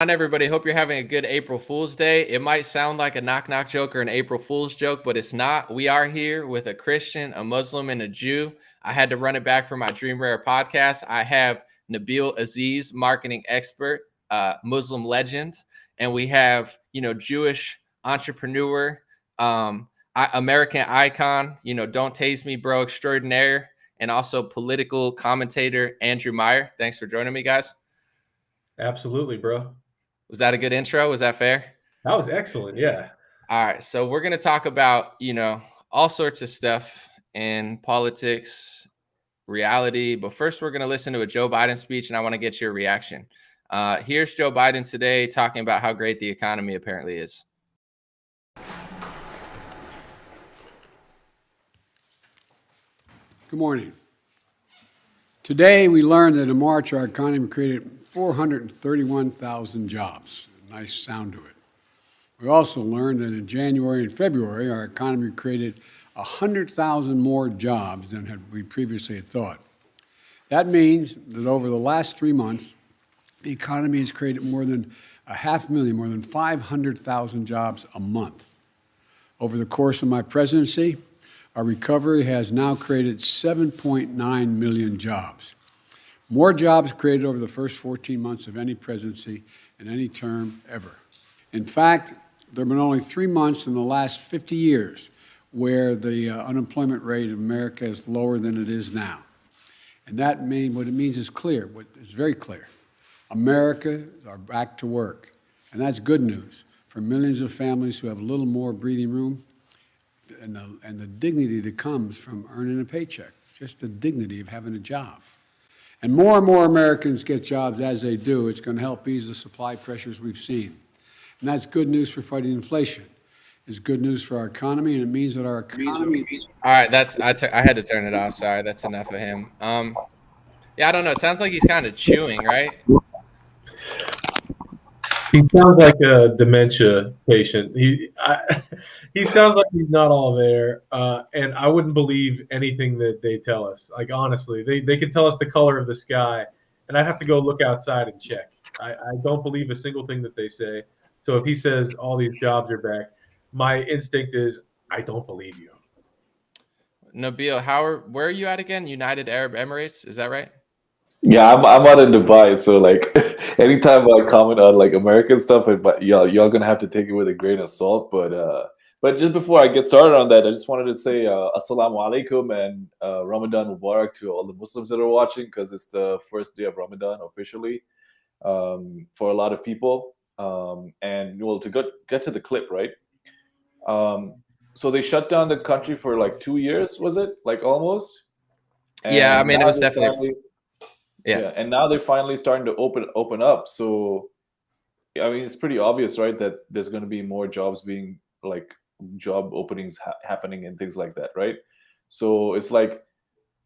On everybody, hope you're having a good April Fool's Day. It might sound like a knock knock joke or an April Fool's joke, but it's not. We are here with a Christian, a Muslim, and a Jew. I had to run it back for my Dream Rare podcast. I have Nabil Aziz, marketing expert, Muslim legend, and we have Jewish entrepreneur, American icon, don't tase me, bro, extraordinaire, and also political commentator Andrew Meyer. Thanks for joining me, guys. Absolutely, bro. Was that a good intro? Was that fair? That was excellent. Yeah. All right. So we're going to talk about, all sorts of stuff in politics, reality. But first, we're going to listen to a Joe Biden speech, and I want to get your reaction. Here's Joe Biden today talking about how great the economy apparently is. Good morning. Today, we learned that in March, our economy created 431,000 jobs. A nice sound to it. We also learned that in January and February, our economy created 100,000 more jobs than we previously had thought. That means that over the last 3 months, the economy has created more than 500,000, more than 500,000 jobs a month. Over the course of my presidency, our recovery has now created 7.9 million jobs. More jobs created over the first 14 months of any presidency in any term ever. In fact, there have been only 3 months in the last 50 years where the unemployment rate of America is lower than it is now. And what it means is clear, it's very clear. Americans are back to work. And that's good news for millions of families who have a little more breathing room and the dignity that comes from earning a paycheck, just the dignity of having a job. And more Americans get jobs as they do. It's going to help ease the supply pressures we've seen. And that's good news for fighting inflation. It's good news for our economy, and it means that our economy... All right, I had to turn it off. Sorry, that's enough of him. Yeah, I don't know. It sounds like he's kind of chewing, right? He sounds like a dementia patient. He sounds like he's not all there, and I wouldn't believe anything that they tell us. Like, honestly, they could tell us the color of the sky, and I'd have to go look outside and check. I don't believe a single thing that they say. So if he says all these jobs are back, my instinct is I don't believe you. Nabil, where are you at again? United Arab Emirates, is that right? Yeah, I'm out in Dubai, so like anytime I comment on like American stuff, but y'all gonna have to take it with a grain of salt. But just before I get started on that, I just wanted to say Assalamu alaikum and Ramadan Mubarak to all the Muslims that are watching, because it's the first day of Ramadan officially for a lot of people. And well, to get to the clip, right? So they shut down the country for like 2 years, was it? Like almost? Yeah, I And mean, it now was they're definitely. yeah, and now they're finally starting to open up. So I mean, it's pretty obvious, right, that there's going to be more jobs being like job openings happening and things like that, right? So it's like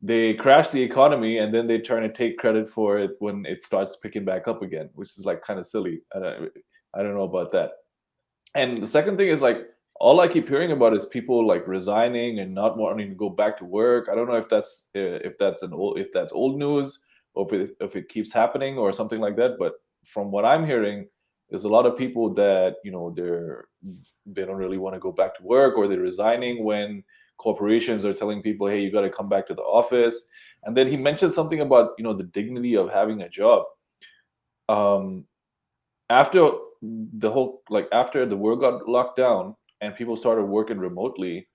they crash the economy and then they try to take credit for it when it starts picking back up again, which is like kind of silly. I don't know about that. And the second thing is like all I keep hearing about is people like resigning and not wanting to go back to work. I don't know if that's old news, or if it keeps happening or something like that. But from what I'm hearing, there's a lot of people that they don't really want to go back to work, or they're resigning when corporations are telling people, hey, you got to come back to the office. And then he mentioned something about the dignity of having a job. Um, after after the world got locked down and people started working remotely,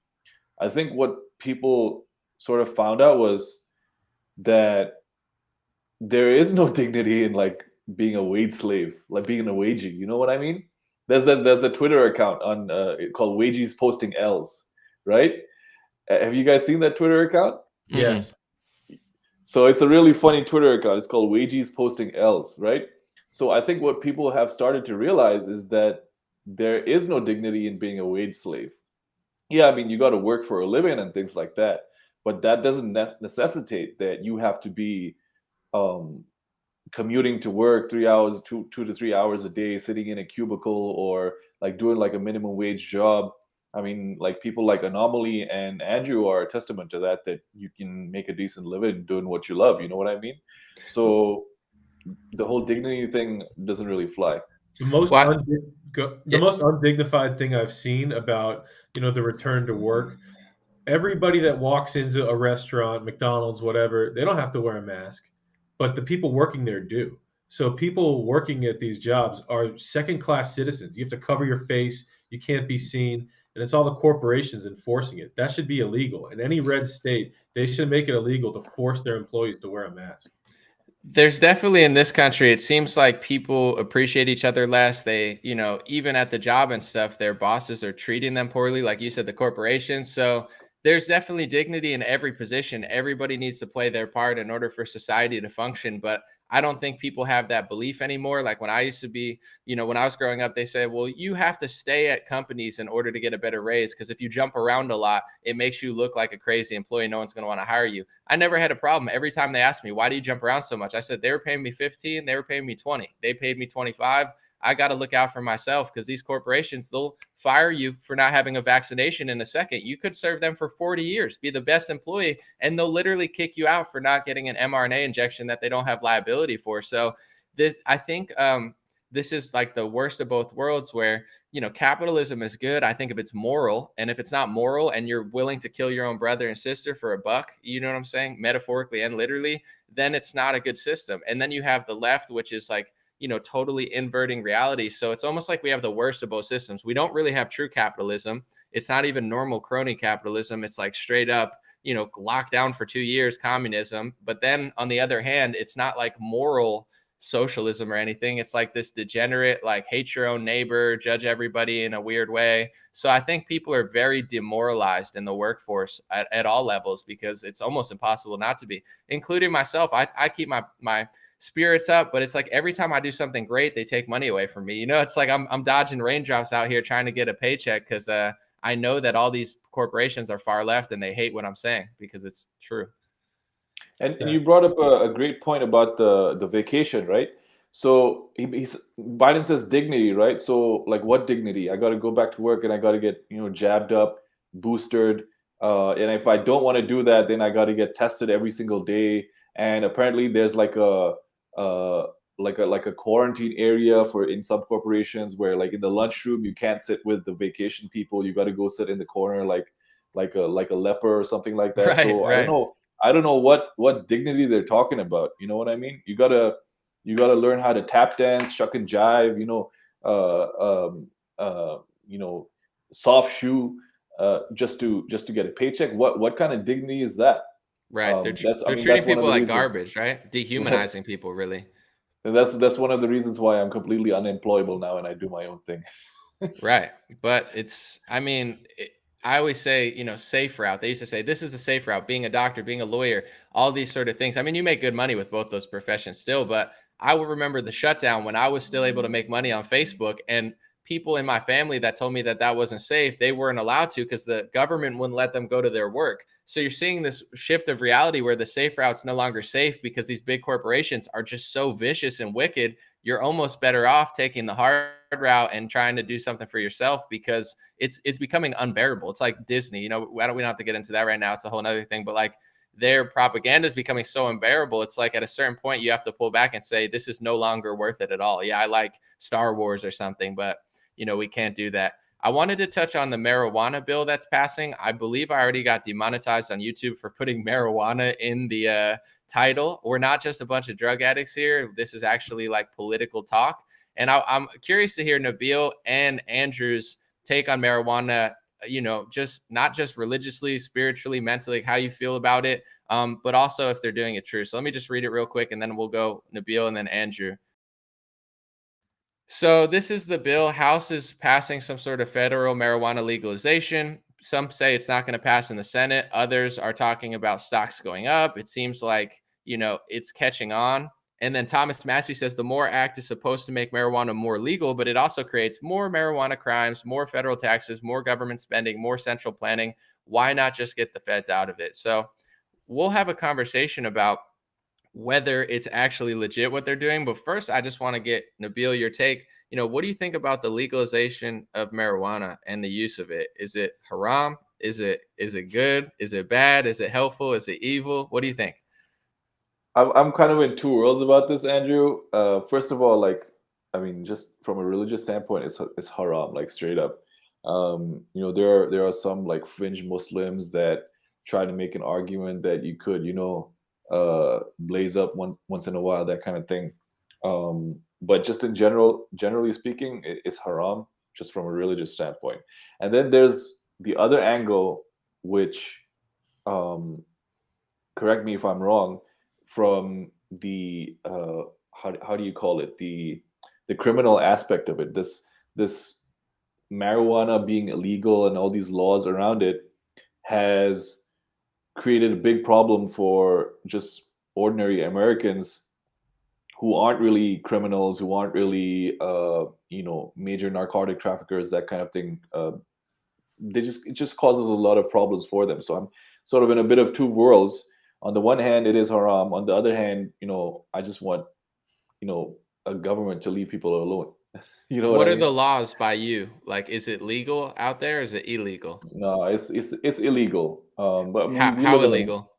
I think what people sort of found out was that there is no dignity in like being a wage slave, like being a wagey. You know what I mean? There's a Twitter account on called Wages Posting L's, right? Have you guys seen that Twitter account? Yes. So it's a really funny Twitter account. It's called Wages Posting L's, right? So I think what people have started to realize is that there is no dignity in being a wage slave. Yeah, I mean, you got to work for a living and things like that, but that doesn't necessitate that you have to be um, commuting to work 3 hours, 2 to 3 hours a day, sitting in a cubicle, or like doing like a minimum wage job. I mean, like people like Anomaly and Andrew are a testament to that, that you can make a decent living doing what you love. You know what I mean? So the whole dignity thing doesn't really fly. The most Well, the most undignified thing I've seen about, the return to work, everybody that walks into a restaurant, McDonald's, whatever, they don't have to wear a mask, but the people working there do. So people working at these jobs are second-class citizens. You have to cover your face, you can't be seen, and it's all the corporations enforcing it. That should be illegal. In any red state, they should make it illegal to force their employees to wear a mask. there's definitely in this country, it seems like people appreciate each other less. They, even at the job and stuff, their bosses are treating them poorly, like you said, the corporations. So there's definitely dignity in every position. Everybody needs to play their part in order for society to function. But I don't think people have that belief anymore. Like when I used to be, when I was growing up, they said, well, you have to stay at companies in order to get a better raise. Because if you jump around a lot, it makes you look like a crazy employee. No one's going to want to hire you. I never had a problem. Every time they asked me, why do you jump around so much? I said, they were paying me 15, they were paying me 20. They paid me 25. I got to look out for myself because these corporations, they'll fire you for not having a vaccination in a second. You could serve them for 40 years, be the best employee, and they'll literally kick you out for not getting an mRNA injection that they don't have liability for. So I think this is like the worst of both worlds where, capitalism is good. I think if it's moral, and if it's not moral and you're willing to kill your own brother and sister for a buck, you know what I'm saying? Metaphorically and literally, then it's not a good system. And then you have the left, which is like, totally inverting reality. So it's almost like we have the worst of both systems. We don't really have true capitalism. It's not even normal crony capitalism. It's like straight up, locked down for 2 years communism. But then on the other hand, it's not like moral socialism or anything. It's like this degenerate, like hate your own neighbor, judge everybody in a weird way. So I think people are very demoralized in the workforce at all levels because it's almost impossible not to be, including myself. I keep my spirits up, but it's like every time I do something great, they take money away from me. It's like I'm dodging raindrops out here trying to get a paycheck because I know that all these corporations are far left and they hate what I'm saying because it's true. And you brought up a great point about the vacation, right? So Biden says dignity, right? So like, what dignity? I got to go back to work and I got to get jabbed up, boosted, and if I don't want to do that, then I got to get tested every single day. And apparently, there's like a quarantine area for in some corporations where like in the lunchroom you can't sit with the vacation people. You got to go sit in the corner like a leper or something like that. Right, So right. I don't know what dignity they're talking about. You know what I mean? You gotta learn how to tap dance, shuck and jive. Soft shoe, just to get a paycheck. What kind of dignity is that? Right. They're That's treating one of people the like reasons. garbage, right? Dehumanizing people, really. And that's one of the reasons why I'm completely unemployable now and I do my own thing. Right. But I always say, safe route. They used to say, this is the safe route, being a doctor, being a lawyer, all these sort of things. I mean, you make good money with both those professions still, but I will remember the shutdown when I was still able to make money on Facebook, and people in my family that told me that that wasn't safe, they weren't allowed to because the government wouldn't let them go to their work. So you're seeing this shift of reality where the safe route's no longer safe because these big corporations are just so vicious and wicked. You're almost better off taking the hard route and trying to do something for yourself because it's becoming unbearable. It's like Disney, we don't have to get into that right now. It's a whole nother thing, but like their propaganda is becoming so unbearable. It's like at a certain point you have to pull back and say, this is no longer worth it at all. Yeah, I like Star Wars or something, but we can't do that. I wanted to touch on the marijuana bill that's passing. I believe I already got demonetized on YouTube for putting marijuana in the title. We're not just a bunch of drug addicts here. This is actually like political talk. And I'm curious to hear Nabil and Andrew's take on marijuana, just not just religiously, spiritually, mentally, how you feel about it, but also if they're doing it true. So let me just read it real quick and then we'll go Nabil and then Andrew. So this is the bill. House is passing some sort of federal marijuana legalization. Some say it's not going to pass in the Senate. Others are talking about stocks going up. It seems like, it's catching on. And then Thomas Massey says the MORE Act is supposed to make marijuana more legal, but it also creates more marijuana crimes, more federal taxes, more government spending, more central planning. Why not just get the feds out of it? So we'll have a conversation about whether it's actually legit what they're doing. But first, I just want to get Nabil your take. What do you think about the legalization of marijuana and the use of it? Is it haram? Is it good? Is it bad? Is it helpful? Is it evil? What do you think? I'm kind of in two worlds about this, Andrew. First of all, like I mean, just from a religious standpoint, it's haram, like straight up. There are some like fringe Muslims that try to make an argument that you could, blaze up once in a while, that kind of thing. But just in generally speaking, it's haram just from a religious standpoint. And then there's the other angle, which, um, correct me if I'm wrong, from the how do you call it, the criminal aspect of it. This marijuana being illegal and all these laws around it has created a big problem for just ordinary Americans who aren't really criminals, who aren't really major narcotic traffickers, that kind of thing. It just causes a lot of problems for them. So I'm sort of in a bit of two worlds. On the one hand, it is haram. On the other hand, I just want a government to leave people alone. You know what What I are the mean? laws by you? Like, is it legal out there? Or is it illegal? No, it's illegal. But we How live in a. illegal?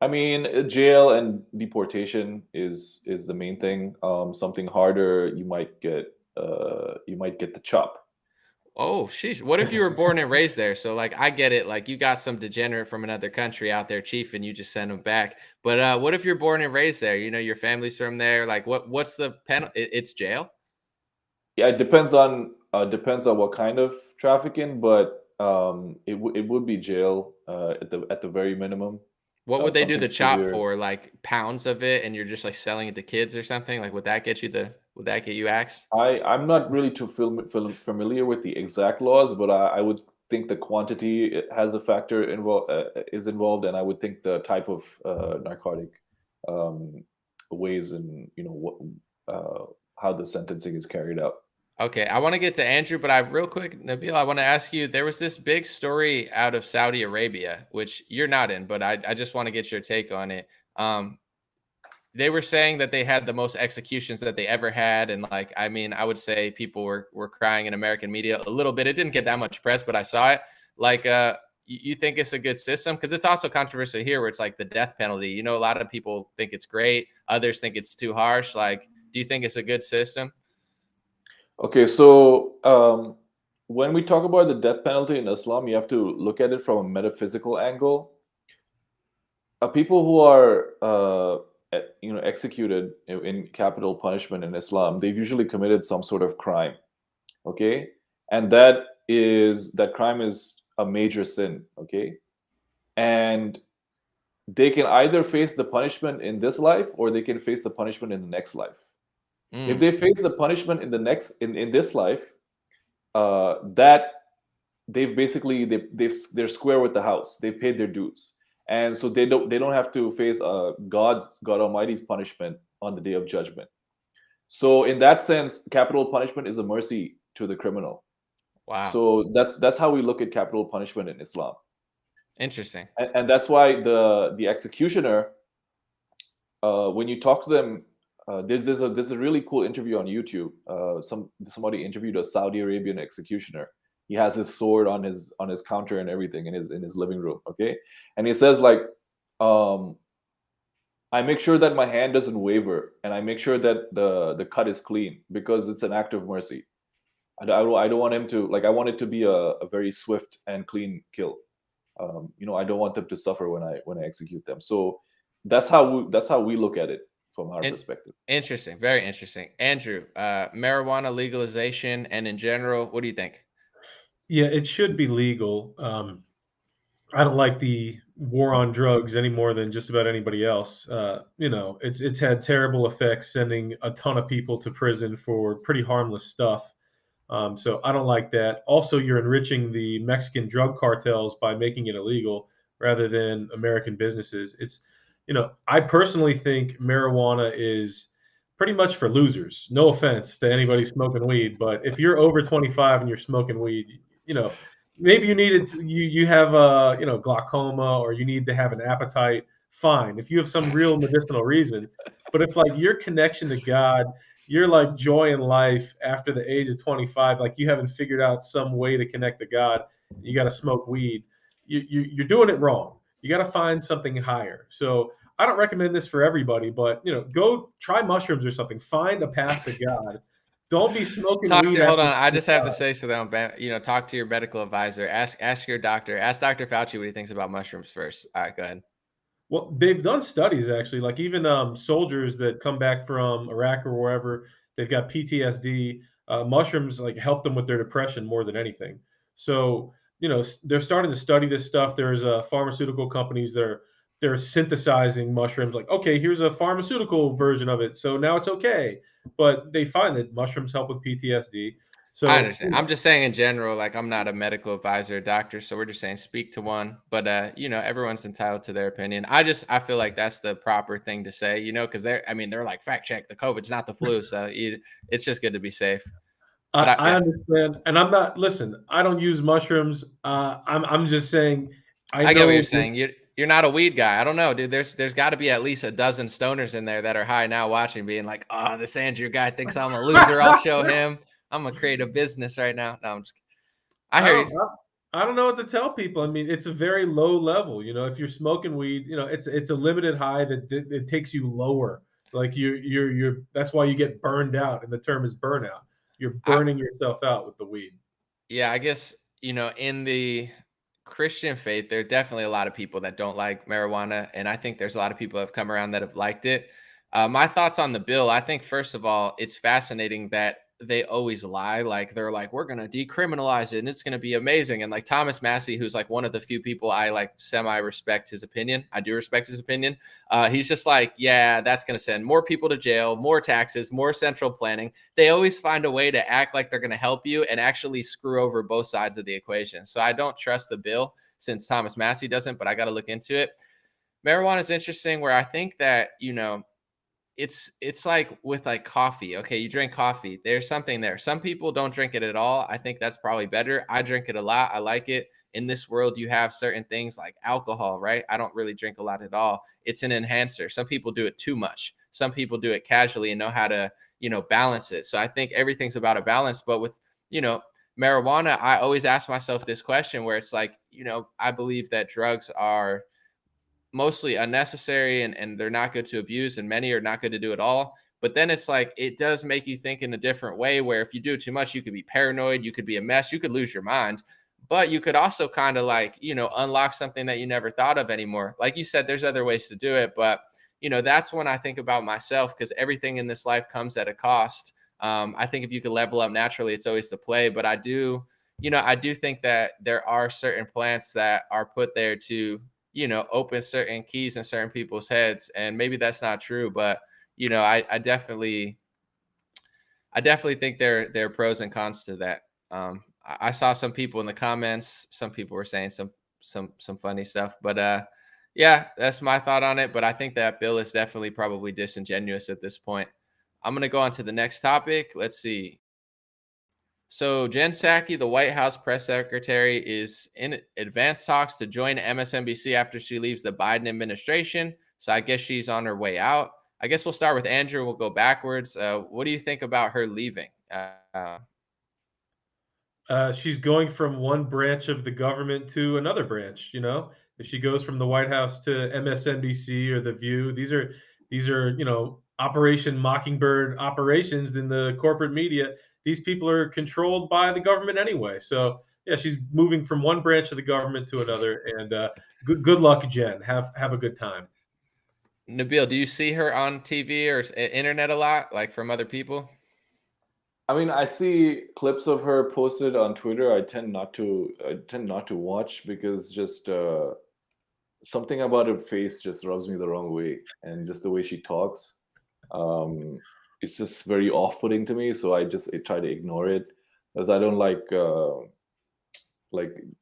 I mean, jail and deportation is the main thing. Something harder, you might get the chop. Oh, sheesh. What if you were born and raised there? So, like, I get it. Like, you got some degenerate from another country out there, chief, and you just send them back. But what if you're born and raised there? You know, your family's from there. Like, what's the penalty? It's jail. Yeah, it depends on what kind of trafficking, but it would be jail at the very minimum. What would they do Something the chop severe. for? Like pounds of it, and you're just like selling it to kids or something? Like, would that get you Would that get you axed? I'm not really too familiar with the exact laws, but I would think the quantity has a factor is involved, and I would think the type of narcotic um, ways, and how the sentencing is carried out. Okay, I want to get to Andrew, but I real quick, Nabil, I want to ask you. There was this big story out of Saudi Arabia, which you're not in, but I just want to get your take on it. Um, they were saying that they had the most executions that they ever had, and like, I mean, I would say people were crying in American media a little bit. It didn't get that much press, but I saw it. Like, you think it's a good system? Because it's also controversial here, where it's like the death penalty. You know, a lot of people think it's great, others think it's too harsh. Like, do you think it's a good system? Okay, so when we talk about the death penalty in Islam, you have to look at it from a metaphysical angle. People who are executed in capital punishment in Islam, they've usually committed some sort of crime. Okay, and that crime is a major sin. Okay, and they can either face the punishment in this life, or they can face the punishment in the next life. If Mm. they face the punishment in this life, that they're square with the house. They've paid their dues, and so they don't have to face God Almighty's punishment on the day of judgment. So in that sense, capital punishment is a mercy to the criminal. Wow, So that's how we look at capital punishment in Islam, interesting. and that's why the executioner, when you talk to them, there's a really cool interview on YouTube. Somebody interviewed a Saudi Arabian executioner. He has his sword on his counter and everything in his living room. Okay, and he says like, um, I make sure that my hand doesn't waver, and I make sure that the cut is clean, because it's an act of mercy. I don't want him to, like, I want it to be a very swift and clean kill. I don't want them to suffer when I execute them. So that's how we look at it from our In- perspective. Interesting, very interesting. Andrew, marijuana legalization and in general, what do you think? Yeah, it should be legal. I don't like the war on drugs any more than just about anybody else. It's had terrible effects, sending a ton of people to prison for pretty harmless stuff. So I don't like that. Also, you're enriching the Mexican drug cartels by making it illegal rather than American businesses. I personally think marijuana is pretty much for losers. No offense to anybody smoking weed, but if you're over 25 and you're smoking weed, you know, maybe you have glaucoma, or you need to have an appetite. Fine, if you have some real medicinal reason. But if like your connection to God, you're like joy in life after the age of 25, like you haven't figured out some way to connect to God, you got to smoke weed. You're doing it wrong. You got to find something higher. So I don't recommend this for everybody, but go try mushrooms or something. Find a path to God. Don't be smoking weed. Hold on. I just have to say something. Talk to your medical advisor. Ask your doctor. Ask Dr. Fauci what he thinks about mushrooms first. All right, go ahead. Well, they've done studies actually, like even soldiers that come back from Iraq or wherever, they've got PTSD. Mushrooms like help them with their depression more than anything. So they're starting to study this stuff. There's pharmaceutical companies that they're synthesizing mushrooms. Like, okay, here's a pharmaceutical version of it, so now it's okay. But they find that mushrooms help with PTSD. So I understand. I'm just saying in general, like I'm not a medical advisor or doctor, so we're just saying speak to one. But everyone's entitled to their opinion. I feel like that's the proper thing to say, because they're like fact check the COVID's not the flu, so it's just good to be safe. But I understand, and I'm not. Listen, I don't use mushrooms. I'm just saying. I get what you're saying. You're not a weed guy. I don't know, dude. There's got to be at least a dozen stoners in there that are high now watching, being like, "Oh, this Andrew guy thinks I'm a loser. I'll show him. I'm gonna create a business right now." No, I'm just. I hear you. I don't know what to tell people. I mean, it's a very low level. If you're smoking weed, it's a limited high that it takes you lower. Like you're. That's why you get burned out, and the term is burnout. You're burning yourself out with the weed. Yeah, I guess in the Christian faith, there are definitely a lot of people that don't like marijuana, and I think there's a lot of people that have come around that have liked it. My thoughts on the bill, I think first of all, it's fascinating that they always lie. Like they're like, we're gonna decriminalize it and it's gonna be amazing. And like Thomas Massey, who's like one of the few people I like semi respect his opinion. I do respect his opinion. He's just like, yeah, that's gonna send more people to jail, more taxes, more central planning. They always find a way to act like they're gonna help you and actually screw over both sides of the equation. So I don't trust the bill since Thomas Massey doesn't, but I got to look into it. Marijuana is interesting where I think that, it's like with like coffee. Okay, you drink coffee. There's something there. Some people don't drink it at all. I think that's probably better. I drink it a lot. I like it. In this world, you have certain things like alcohol, right? I don't really drink a lot at all. It's an enhancer. Some people do it too much. Some people do it casually and know how to, balance it. So I think everything's about a balance. But with, marijuana, I always ask myself this question where it's like, I believe that drugs are mostly unnecessary and they're not good to abuse and many are not good to do at all. But then it's like it does make you think in a different way where if you do too much, you could be paranoid, you could be a mess, you could lose your mind. But you could also kind of like, unlock something that you never thought of anymore. Like you said, there's other ways to do it. But, that's when I think about myself because everything in this life comes at a cost. I think if you could level up naturally, it's always the play. But I do think that there are certain plants that are put there to open certain keys in certain people's heads. And maybe that's not true, but I definitely think there are pros and cons to that. I saw some people in the comments, some people were saying some funny stuff, but yeah, that's my thought on it. But I think that bill is definitely probably disingenuous at this point. I'm going to go on to the next topic. Let's see. So Jen Psaki, the White House press secretary, is in advanced talks to join MSNBC after she leaves the Biden administration. So I guess she's on her way out. I guess we'll start with Andrew. We'll go backwards. What do you think about her leaving? She's going from one branch of the government to another branch. If she goes from the White House to MSNBC or The View, these are Operation Mockingbird operations in the corporate media. These people are controlled by the government anyway. So yeah, she's moving from one branch of the government to another. And good luck, Jen. Have a good time. Nabil, do you see her on TV or internet a lot, like from other people? I mean, I see clips of her posted on Twitter. I tend not to watch because just something about her face just rubs me the wrong way, and just the way she talks, it's just very off-putting to me. So I try to ignore it, as I don't like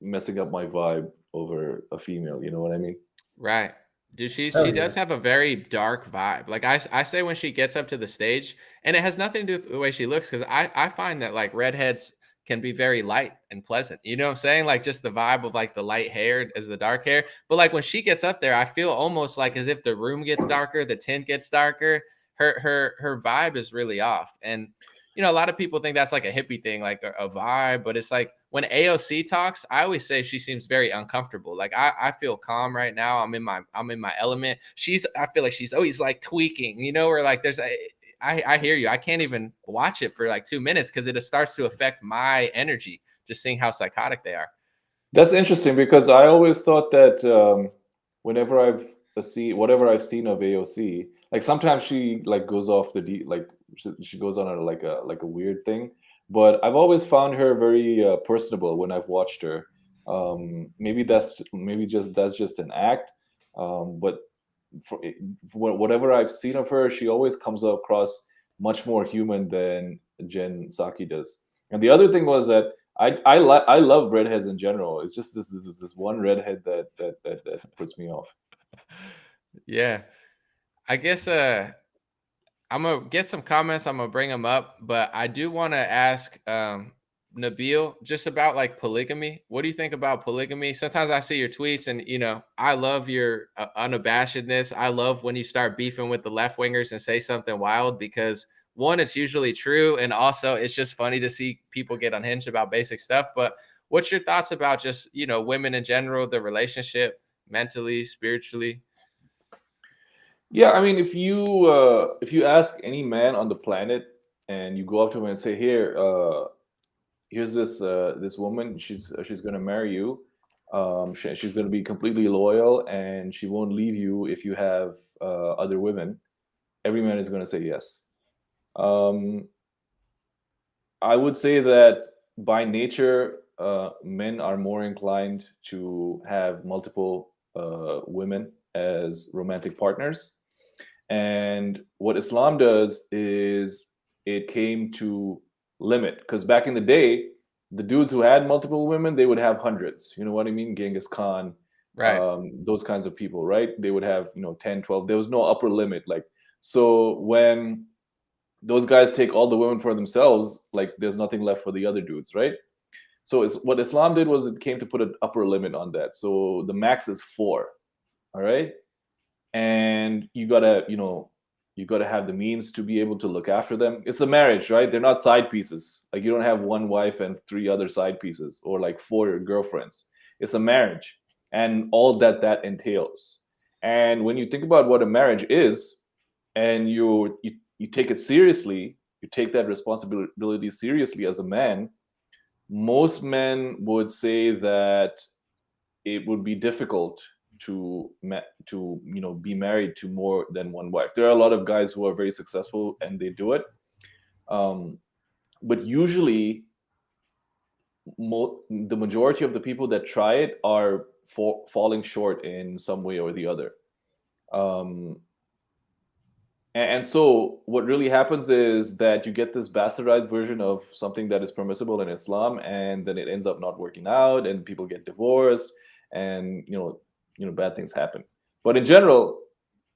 messing up my vibe over a female. You know what I mean? Right. She does have a very dark vibe. Like I say when she gets up to the stage, and it has nothing to do with the way she looks, because I find that like redheads can be very light and pleasant. You know what I'm saying? Like just the vibe of like the light hair as the dark hair. But like when she gets up there, I feel almost like as if the room gets darker, the tint gets darker. Her vibe is really off. And a lot of people think that's like a hippie thing, like a vibe, but it's like when AOC talks, I always say she seems very uncomfortable. Like I feel calm right now. I'm in my element. I feel like she's always like tweaking, where like I hear you. I can't even watch it for like 2 minutes because it starts to affect my energy just seeing how psychotic they are. That's interesting because I always thought that whenever whatever I've seen of AOC, like sometimes she like goes off like she goes on like a weird thing, but I've always found her very personable when I've watched her. Maybe that's just an act, but for whatever I've seen of her, she always comes across much more human than Jen Psaki does. And the other thing was that I love redheads in general. It's just this one redhead that puts me off. Yeah. I guess I'm gonna get some comments. I'm gonna bring them up, but I do want to ask Nabil just about like polygamy. What do you think about polygamy? Sometimes I see your tweets, and I love your unabashedness. I love when you start beefing with the left wingers and say something wild because one, it's usually true, and also it's just funny to see people get unhinged about basic stuff. But what's your thoughts about just women in general, the relationship, mentally, spiritually? Yeah, I mean, if you ask any man on the planet and you go up to him and say, "Here, here's this woman. She's gonna marry you. She's gonna be completely loyal, and she won't leave you if you have other women." Every man is gonna say yes. Um, I would say that by nature, men are more inclined to have multiple women as romantic partners. And what Islam does is it came to limit, because back in the day, the dudes who had multiple women, they would have hundreds. You know what I mean? Genghis Khan, Right. those kinds of people, right? They would have 10, 12. There was no upper limit. Like, so when those guys take all the women for themselves, like there's nothing left for the other dudes, right? So what Islam did was it came to put an upper limit on that. So the max is 4. All right. And you gotta have the means to be able to look after them. It's a marriage, right? They're not side pieces. Like, you don't have one wife and 3 other side pieces, or like 4 girlfriends. It's a marriage, and all that entails. And when you think about what a marriage is, and you take it seriously, you take that responsibility seriously as a man, most men would say that it would be difficult to be married to more than one wife. There are a lot of guys who are very successful and they do it, but usually the majority of the people that try it are falling short in some way or the other. um, and so what really happens is that you get this bastardized version of something that is permissible in Islam, and then it ends up not working out, and people get divorced, and bad things happen. But in general,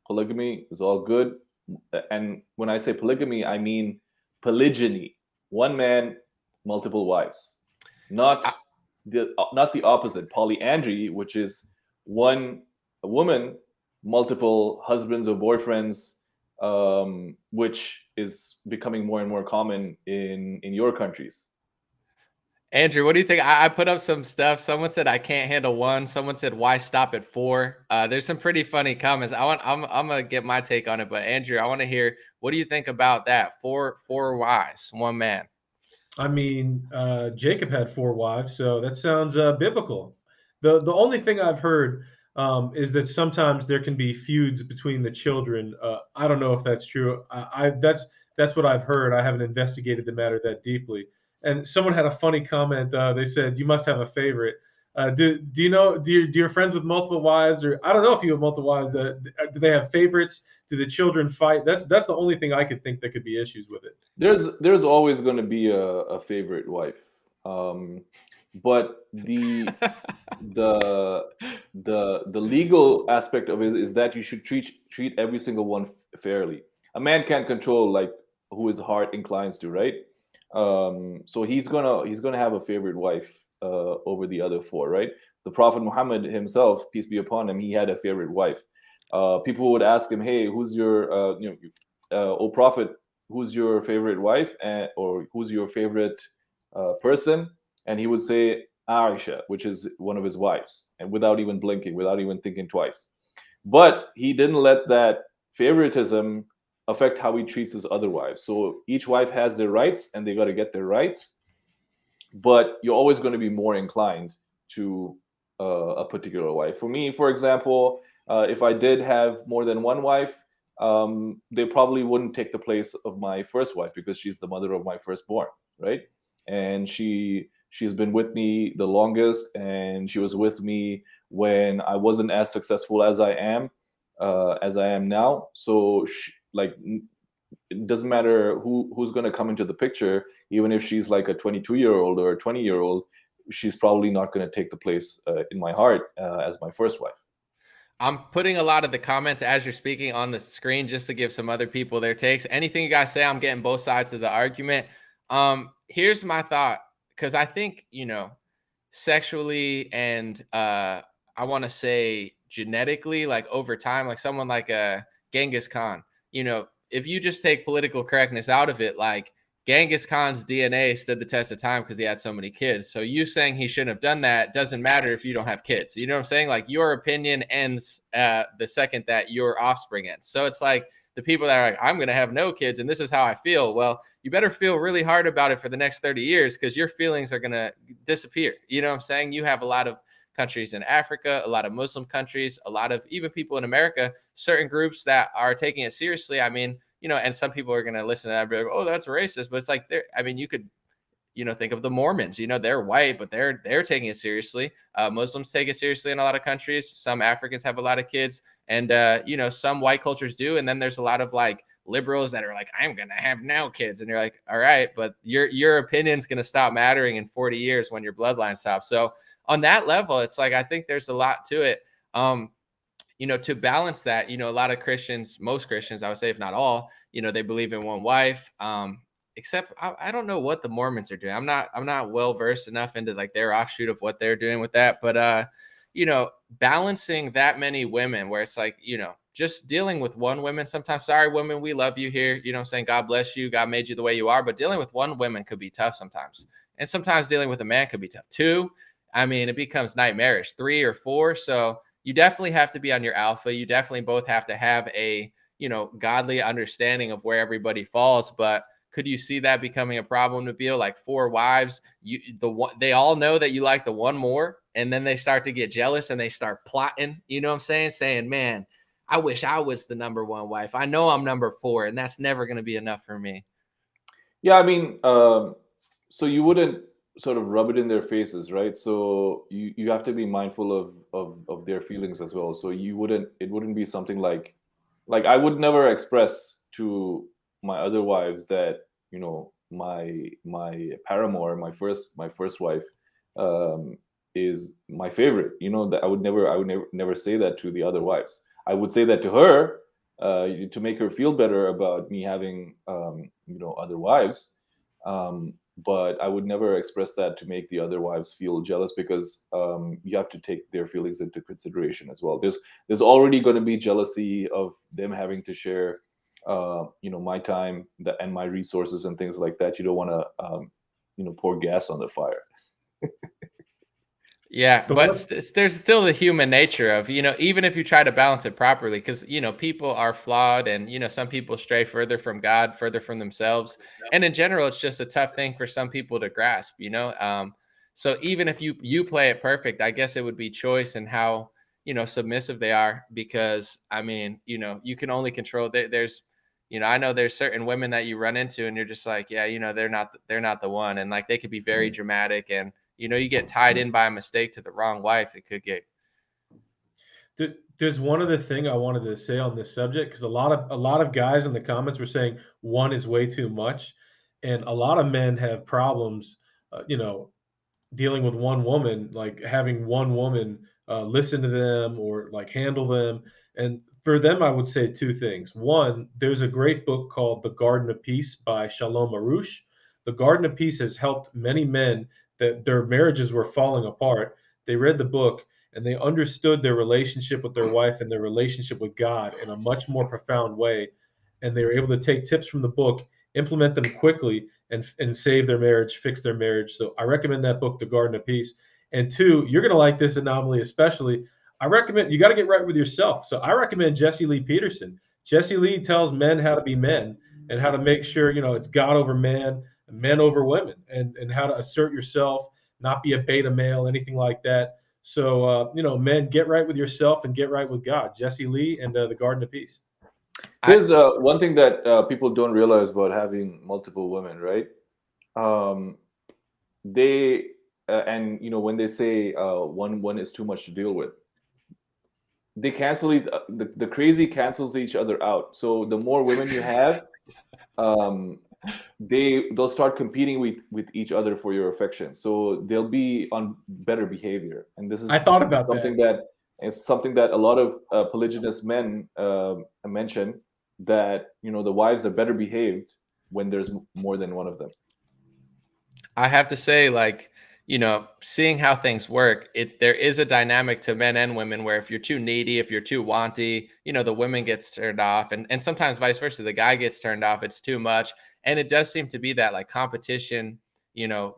polygamy is all good. And when I say polygamy, I mean polygyny. One man, multiple wives. Not the opposite, polyandry, which is a woman, multiple husbands or boyfriends, which is becoming more and more common in your countries. Andrew, what do you think? I put up some stuff. Someone said I can't handle 1. Someone said why stop at 4. There's some pretty funny comments. I'm gonna get my take on it, but Andrew, I want to hear what do you think about that? 4 wives, 1 man. I mean, Jacob had 4 wives, so that sounds biblical. The only thing I've heard is that sometimes there can be feuds between the children. I don't know if that's true. That's what I've heard. I haven't investigated the matter that deeply. And someone had a funny comment. They said, "You must have a favorite." Do you know? Do your friends with multiple wives, or I don't know if you have multiple wives? Do they have favorites? Do the children fight? That's the only thing I could think that could be issues with it. There's always going to be a favorite wife, but the legal aspect of it is that you should treat every single one fairly. A man can't control like who his heart inclines to, right? So he's gonna have a favorite wife over the other 4, right? The Prophet Muhammad himself, peace be upon him, he had a favorite wife. People would ask him, "Hey, who's your O Prophet, who's your favorite wife, or who's your favorite person?" and he would say Aisha, which is one of his wives, and without even blinking, without even thinking twice. But he didn't let that favoritism affect how he treats his other wives. So each wife has their rights, and they got to get their rights. But you're always going to be more inclined to a particular wife. For me, for example, if I did have more than one wife, they probably wouldn't take the place of my first wife because she's the mother of my firstborn, right? And she's been with me the longest, and she was with me when I wasn't as successful as I am now. So it doesn't matter who's going to come into the picture, even if she's like a 22-year-old or a 20-year-old, she's probably not going to take the place in my heart as my first wife. I'm putting a lot of the comments as you're speaking on the screen just to give some other people their takes. Anything you guys say, I'm getting both sides of the argument. Here's my thought, because I think, sexually and I want to say genetically, like over time, like someone like a Genghis Khan, if you just take political correctness out of it, like Genghis Khan's DNA stood the test of time because he had so many kids. So you saying he shouldn't have done that doesn't matter if you don't have kids. You know what I'm saying? Like your opinion ends the second that your offspring ends. So it's like the people that are like, I'm going to have no kids and this is how I feel. Well, you better feel really hard about it for the next 30 years because your feelings are going to disappear. You know what I'm saying? You have a lot of countries in Africa, a lot of Muslim countries, a lot of even people in America, certain groups that are taking it seriously. I mean, and some people are going to listen to that and be like, oh, that's racist. But it's like, you could, think of the Mormons, they're white, but they're taking it seriously. Muslims take it seriously in a lot of countries. Some Africans have a lot of kids and, some white cultures do. And then there's a lot of like liberals that are like, I'm going to have no kids. And you're like, all right, but your opinion's going to stop mattering in 40 years when your bloodline stops. So on that level, it's like, I think there's a lot to it. To balance that, a lot of Christians, most Christians, I would say, if not all, they believe in one wife. Except I don't know what the Mormons are doing. I'm not well versed enough into like their offshoot of what they're doing with that. But balancing that many women where it's like, just dealing with one woman sometimes. Sorry, women, we love you here. I'm saying God bless you. God made you the way you are. But dealing with one woman could be tough sometimes. And sometimes dealing with a man could be tough. Two, it becomes nightmarish. 3 or 4. So you definitely have to be on your alpha. You definitely both have to have a, godly understanding of where everybody falls. But could you see that becoming a problem, Nabil? Like 4 wives, they all know that you like the one more, and then they start to get jealous and they start plotting. You know what I'm saying? Saying, man, I wish I was the number 1 wife. I know I'm number 4, and that's never going to be enough for me. Yeah, so you wouldn't sort of rub it in their faces, right? So you have to be mindful of their feelings as well. So it wouldn't be something like I would never express to my other wives that my paramour, my first wife, is my favorite. That I would never say that to the other wives. I would say that to her to make her feel better about me having other wives. But I would never express that to make the other wives feel jealous because you have to take their feelings into consideration as well. There's already going to be jealousy of them having to share, my time and my resources and things like that. You don't want to, pour gas on the fire. Yeah, but there's still the human nature of, even if you try to balance it properly, because, people are flawed and, some people stray further from God, further from themselves. And in general, it's just a tough thing for some people to grasp, So even if you play it perfect, I guess it would be choice and how, submissive they are, because, you can only control there's, I know there's certain women that you run into and you're just like, yeah, they're not the one. And like, they could be very dramatic and, you get tied in by a mistake to the wrong wife. It could get. There's one other thing I wanted to say on this subject, because a lot of guys in the comments were saying 1 is way too much, and a lot of men have problems, dealing with one woman, like having one woman listen to them or like handle them. And for them, I would say 2 things. One, there's a great book called The Garden of Peace by Shalom Arush. The Garden of Peace has helped many men that their marriages were falling apart. They read the book and they understood their relationship with their wife and their relationship with God in a much more profound way. And they were able to take tips from the book, implement them quickly, and save their marriage, fix their marriage. So I recommend that book, The Garden of Peace. And two, you're going to like this anomaly especially. I recommend you got to get right with yourself. So I recommend Jesse Lee Peterson. Jesse Lee tells men how to be men and how to make sure, it's God over man, men over women, and how to assert yourself, not be a beta male, anything like that. So, men, get right with yourself and get right with God. Jesse Lee and The Garden of Peace. Here's one thing that people don't realize about having multiple women, right? They and when they say one is too much to deal with, they cancel it. The crazy cancels each other out. So the more women you have, they'll start competing with each other for your affection. So they'll be on better behavior. And this is I thought about something that is something that a lot of polygynous men mention, that the wives are better behaved when there's more than one of them. I have to say, like, seeing how things work, there is a dynamic to men and women where if you're too needy, if you're too wanty, the woman gets turned off, and sometimes vice versa, the guy gets turned off. It's too much. And it does seem to be that like competition,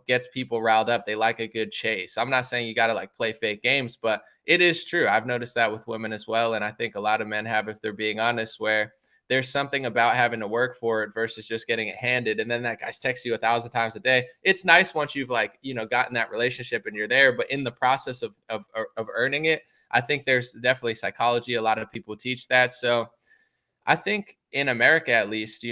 gets people riled up. They like a good chase. I'm not saying you got to like play fake games, but it is true. I've noticed that with women as well. And I think a lot of men have, if they're being honest, where there's something about having to work for it versus just getting it handed. And then that guy's texts you 1,000 times a day. It's nice once you've gotten that relationship and you're there, but in the process of earning it, I think there's definitely psychology. A lot of people teach that. So I think in America, at least,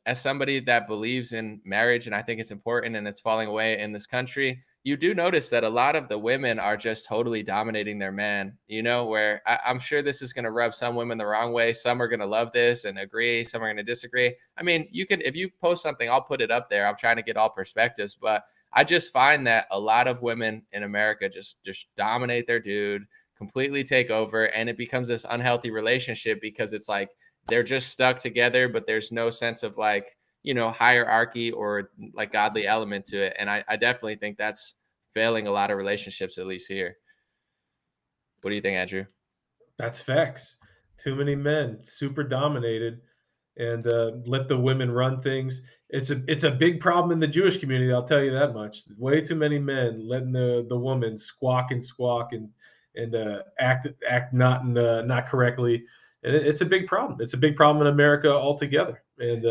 as somebody that believes in marriage, and I think it's important and it's falling away in this country, you do notice that a lot of the women are just totally dominating their man, where I'm sure this is going to rub some women the wrong way. Some are going to love this and agree. Some are going to disagree. I mean, if you post something, I'll put it up there. I'm trying to get all perspectives, but I just find that a lot of women in America just dominate their dude, completely take over. And it becomes this unhealthy relationship because it's like, they're just stuck together, but there's no sense of like, hierarchy or like godly element to it. And I definitely think that's failing a lot of relationships, at least here. What do you think, Andrew? That's facts. Too many men, super dominated, and let the women run things. It's a big problem in the Jewish community. I'll tell you that much. Way too many men letting the woman squawk and act not correctly, and it's a big problem. It's a big problem in America altogether. And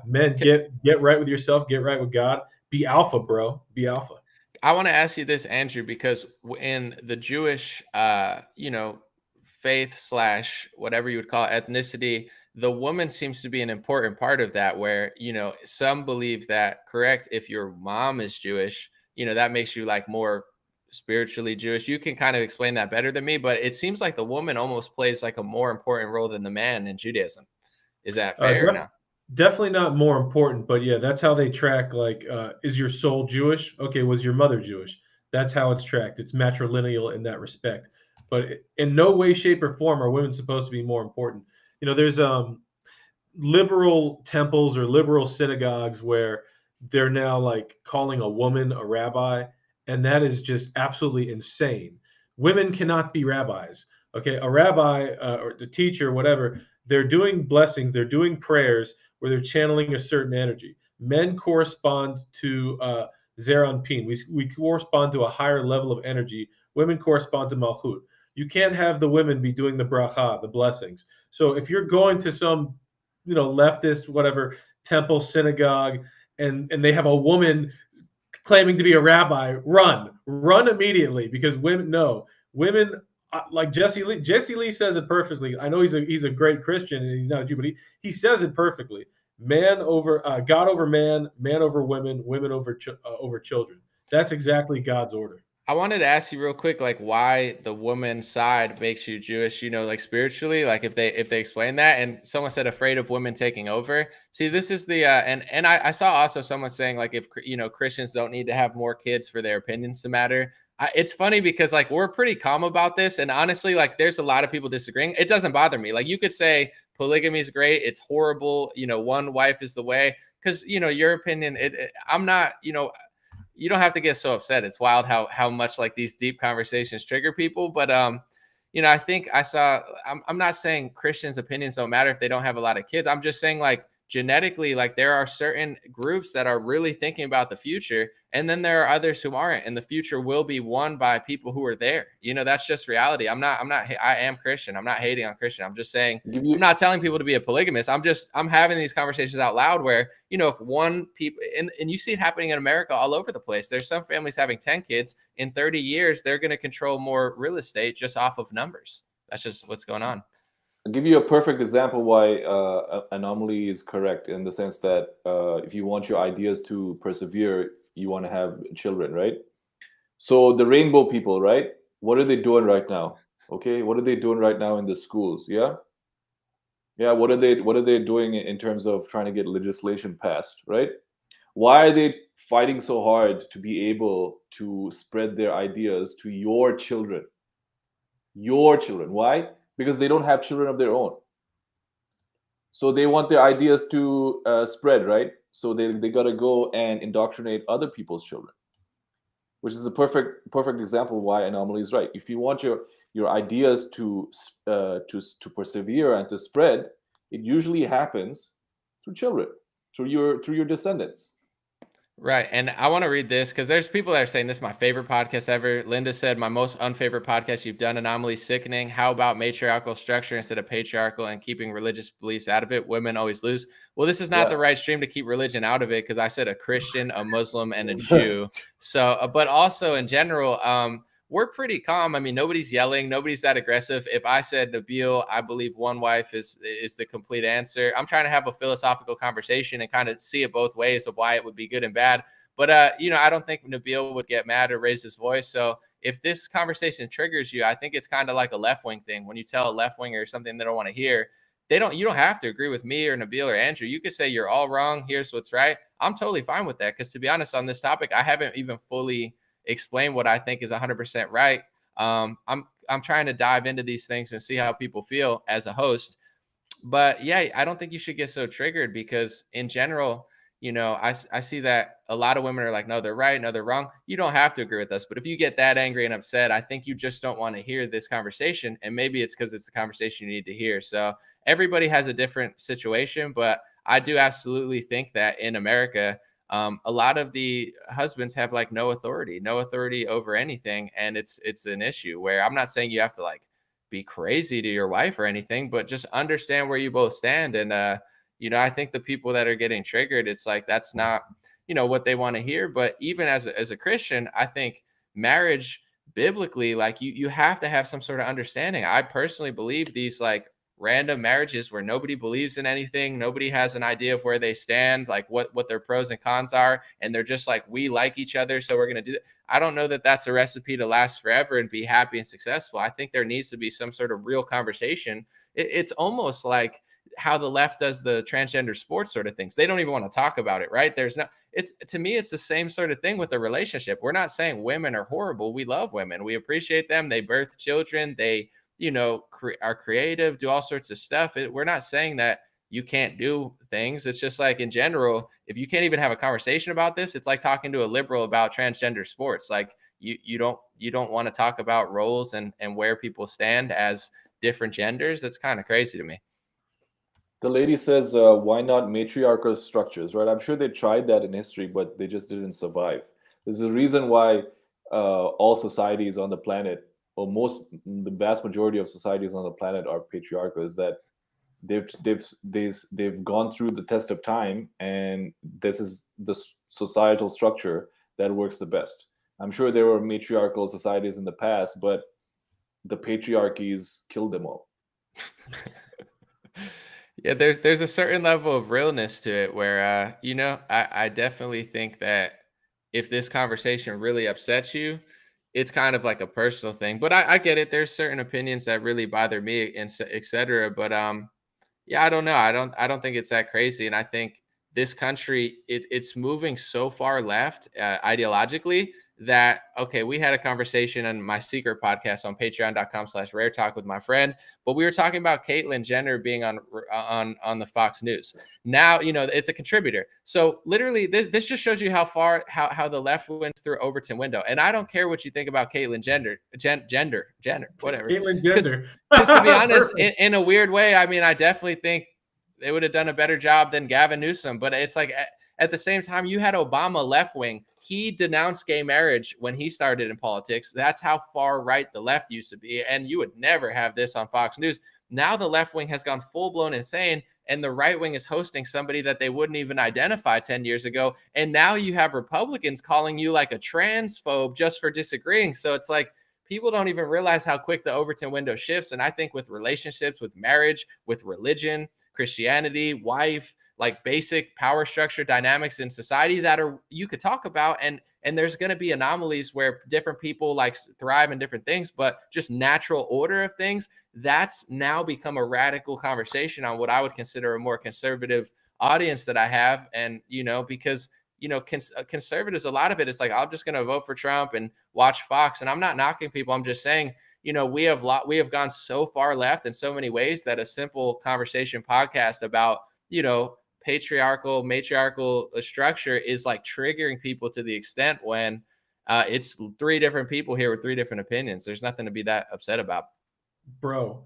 men, get right with yourself, get right with God, be alpha, bro, be alpha. I want to ask you this, Andrew, because in the Jewish, faith / whatever you would call it, ethnicity, the woman seems to be an important part of that, where, some believe that, correct, if your mom is Jewish, that makes you like more spiritually Jewish. You can kind of explain that better than me, but it seems like the woman almost plays like a more important role than the man in Judaism. Is that fair or no? Definitely not more important, but yeah, that's how they track. Like, is your soul Jewish? Okay, was your mother Jewish? That's how it's tracked. It's matrilineal in that respect. But in no way, shape, or form are women supposed to be more important. There's liberal temples or liberal synagogues where they're now like calling a woman a rabbi, and that is just absolutely insane. Women cannot be rabbis. Okay, a rabbi or the teacher, whatever, they're doing blessings, they're doing prayers where they're channeling a certain energy. Men correspond to Zeranpin. We correspond to a higher level of energy. Women correspond to Malchut. You can't have the women be doing the bracha, the blessings. So if you're going to some, leftist, whatever, temple, synagogue, and they have a woman claiming to be a rabbi, run immediately, because women like Jesse Lee. Jesse Lee says it perfectly. I know he's a great Christian and he's not a Jew, but he says it perfectly. Man over God over man, man over women, women over children. That's exactly God's order. I wanted to ask you real quick, like why the woman side makes you Jewish, like spiritually, like if they explain that. And someone said afraid of women taking over. See, this is the and I saw also someone saying like if Christians don't need to have more kids for their opinions to matter. It's funny because like we're pretty calm about this, and honestly, like there's a lot of people disagreeing. It doesn't bother me. Like you could say polygamy is great, it's horrible, one wife is the way, because your opinion. I'm not, you don't have to get so upset. It's wild how much like these deep conversations trigger people. But I think I'm not saying Christians' opinions don't matter if they don't have a lot of kids. I'm just saying like genetically, like there are certain groups that are really thinking about the future, and then there are others who aren't, and the future will be won by people who are there. That's just reality. I am Christian. I'm not hating on Christian. I'm just saying, I'm not telling people to be a polygamist. I'm having these conversations out loud where, if one people, and you see it happening in America all over the place. There's some families having 10 kids. In 30 years, they're going to control more real estate just off of numbers. That's just what's going on. I'll give you a perfect example why anomaly is correct, in the sense that if you want your ideas to persevere, you want to have children, right? So the rainbow people, right? What are they doing right now? Okay, what are they doing right now in the schools? Yeah. What are they doing in terms of trying to get legislation passed, right? Why are they fighting so hard to be able to spread their ideas to your children? Your children. Why? Because they don't have children of their own. So they want their ideas to spread, right? So they got to go and indoctrinate other people's children, which is a perfect example why anomaly is right. If you want your ideas to persevere and to spread, it usually happens through children, through your descendants. Right. And I want to read this because there's people that are saying this is my favorite podcast ever. Linda said, my most unfavorite podcast you've done, Anomaly, sickening. How about matriarchal structure instead of patriarchal and keeping religious beliefs out of it? Women always lose. Well, this is not the right stream to keep religion out of it, because I said a Christian, a Muslim, and a Jew. So, but also in general, we're pretty calm. I mean, nobody's yelling. Nobody's that aggressive. If I said, Nabil, I believe one wife is the complete answer, I'm trying to have a philosophical conversation and kind of see it both ways of why it would be good and bad. But, I don't think Nabil would get mad or raise his voice. So if this conversation triggers you, I think it's kind of like a left-wing thing. When you tell a left-winger something they don't want to hear, you don't have to agree with me or Nabil or Andrew. You could say you're all wrong. Here's what's right. I'm totally fine with that. Because to be honest, on this topic, I haven't even fully explain what I think is 100% right. I'm trying to dive into these things and see how people feel as a host. But yeah, I don't think you should get so triggered, because in general, I see that a lot of women are like, no, they're right, no, they're wrong. You don't have to agree with us. But if you get that angry and upset, I think you just don't want to hear this conversation. And maybe it's because it's a conversation you need to hear. So everybody has a different situation, but I do absolutely think that in America, a lot of the husbands have like no authority over anything. And it's an issue where I'm not saying you have to like be crazy to your wife or anything, but just understand where you both stand. And, I think the people that are getting triggered, it's like, that's not, what they want to hear. But even as a Christian, I think marriage biblically, like you have to have some sort of understanding. I personally believe these like random marriages where nobody believes in anything, nobody has an idea of where they stand, like what their pros and cons are, and they're just like, we like each other, so we're going to do that. I don't know that that's a recipe to last forever and be happy and successful. I think there needs to be some sort of real conversation. It's almost like how the left does the transgender sports sort of things. They don't even want to talk about it, right? To me, it's the same sort of thing with the relationship. We're not saying women are horrible. We love women. We appreciate them. They birth children. They are creative, do all sorts of stuff. We're not saying that you can't do things. It's just like in general, if you can't even have a conversation about this, it's like talking to a liberal about transgender sports. Like you don't want to talk about roles and where people stand as different genders. That's kind of crazy to me. The lady says, why not matriarchal structures, right? I'm sure they tried that in history, but they just didn't survive. There's a reason why all societies on the planet, or the vast majority of societies on the planet, are patriarchal, is that they've gone through the test of time, and this is the societal structure that works the best. I'm sure there were matriarchal societies in the past, but the patriarchies killed them all. Yeah, there's a certain level of realness to it where I definitely think that if this conversation really upsets you, it's kind of like a personal thing. But I get it. There's certain opinions that really bother me, and et cetera. But yeah, I don't know. I don't think it's that crazy. And I think this country, it's moving so far left ideologically that, okay, we had a conversation on my secret podcast on patreon.com/rare talk with my friend, but we were talking about Caitlyn Jenner being on the Fox News. Now, it's a contributor. So literally this just shows you how far, how the left went through Overton window. And I don't care what you think about Caitlyn Jenner, whatever. Caitlyn Jenner. Because to be honest, in a weird way, I mean, I definitely think they would have done a better job than Gavin Newsom. But it's like at the same time, you had Obama left wing. He denounced gay marriage when he started in politics. That's how far right the left used to be. And you would never have this on Fox News. Now the left wing has gone full blown insane, and the right wing is hosting somebody that they wouldn't even identify 10 years ago. And now you have Republicans calling you like a transphobe just for disagreeing. So it's like people don't even realize how quick the Overton window shifts. And I think with relationships, with marriage, with religion, Christianity, wife, like basic power structure dynamics in society that are you could talk about, and there's going to be anomalies where different people like thrive in different things, but just natural order of things, that's now become a radical conversation on what I would consider a more conservative audience that I have. And because conservatives, a lot of it is like, I'm just going to vote for Trump and watch Fox, and I'm not knocking people. I'm just saying, we have gone so far left in so many ways that a simple conversation podcast about patriarchal, matriarchal structure is like triggering people to the extent when it's three different people here with three different opinions. There's nothing to be that upset about. Bro,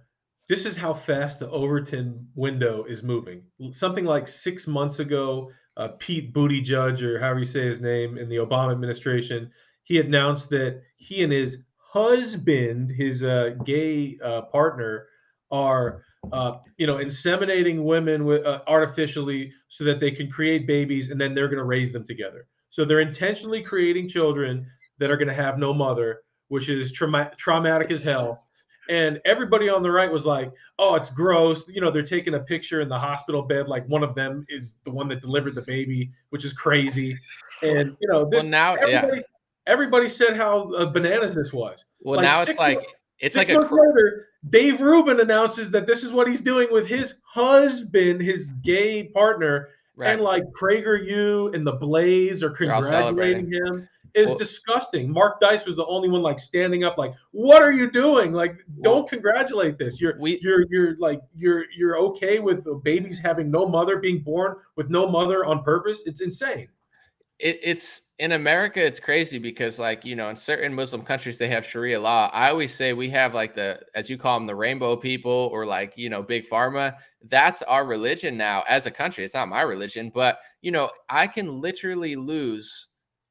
this is how fast the Overton window is moving. Something like 6 months ago, Pete Buttigieg, or however you say his name, in the Obama administration, he announced that he and his husband, his gay partner, are inseminating women with artificially so that they can create babies, and then they're going to raise them together. So they're intentionally creating children that are going to have no mother, which is traumatic as hell. And everybody on the right was like, "Oh, it's gross." They're taking a picture in the hospital bed, like one of them is the one that delivered the baby, which is crazy. And everybody said how bananas this was. Well, now it's like six months later, Dave Rubin announces that this is what he's doing with his husband, his gay partner, right. And like PragerU and The Blaze are congratulating him. It's disgusting. Mark Dice was the only one like standing up, like, "What are you doing? Like, don't congratulate this. You're okay with babies having no mother, being born with no mother on purpose? It's insane." It's in America, it's crazy because in certain Muslim countries, they have Sharia law. I always say we have like as you call them, the rainbow people, or big pharma. That's our religion now as a country. It's not my religion, but I can literally lose.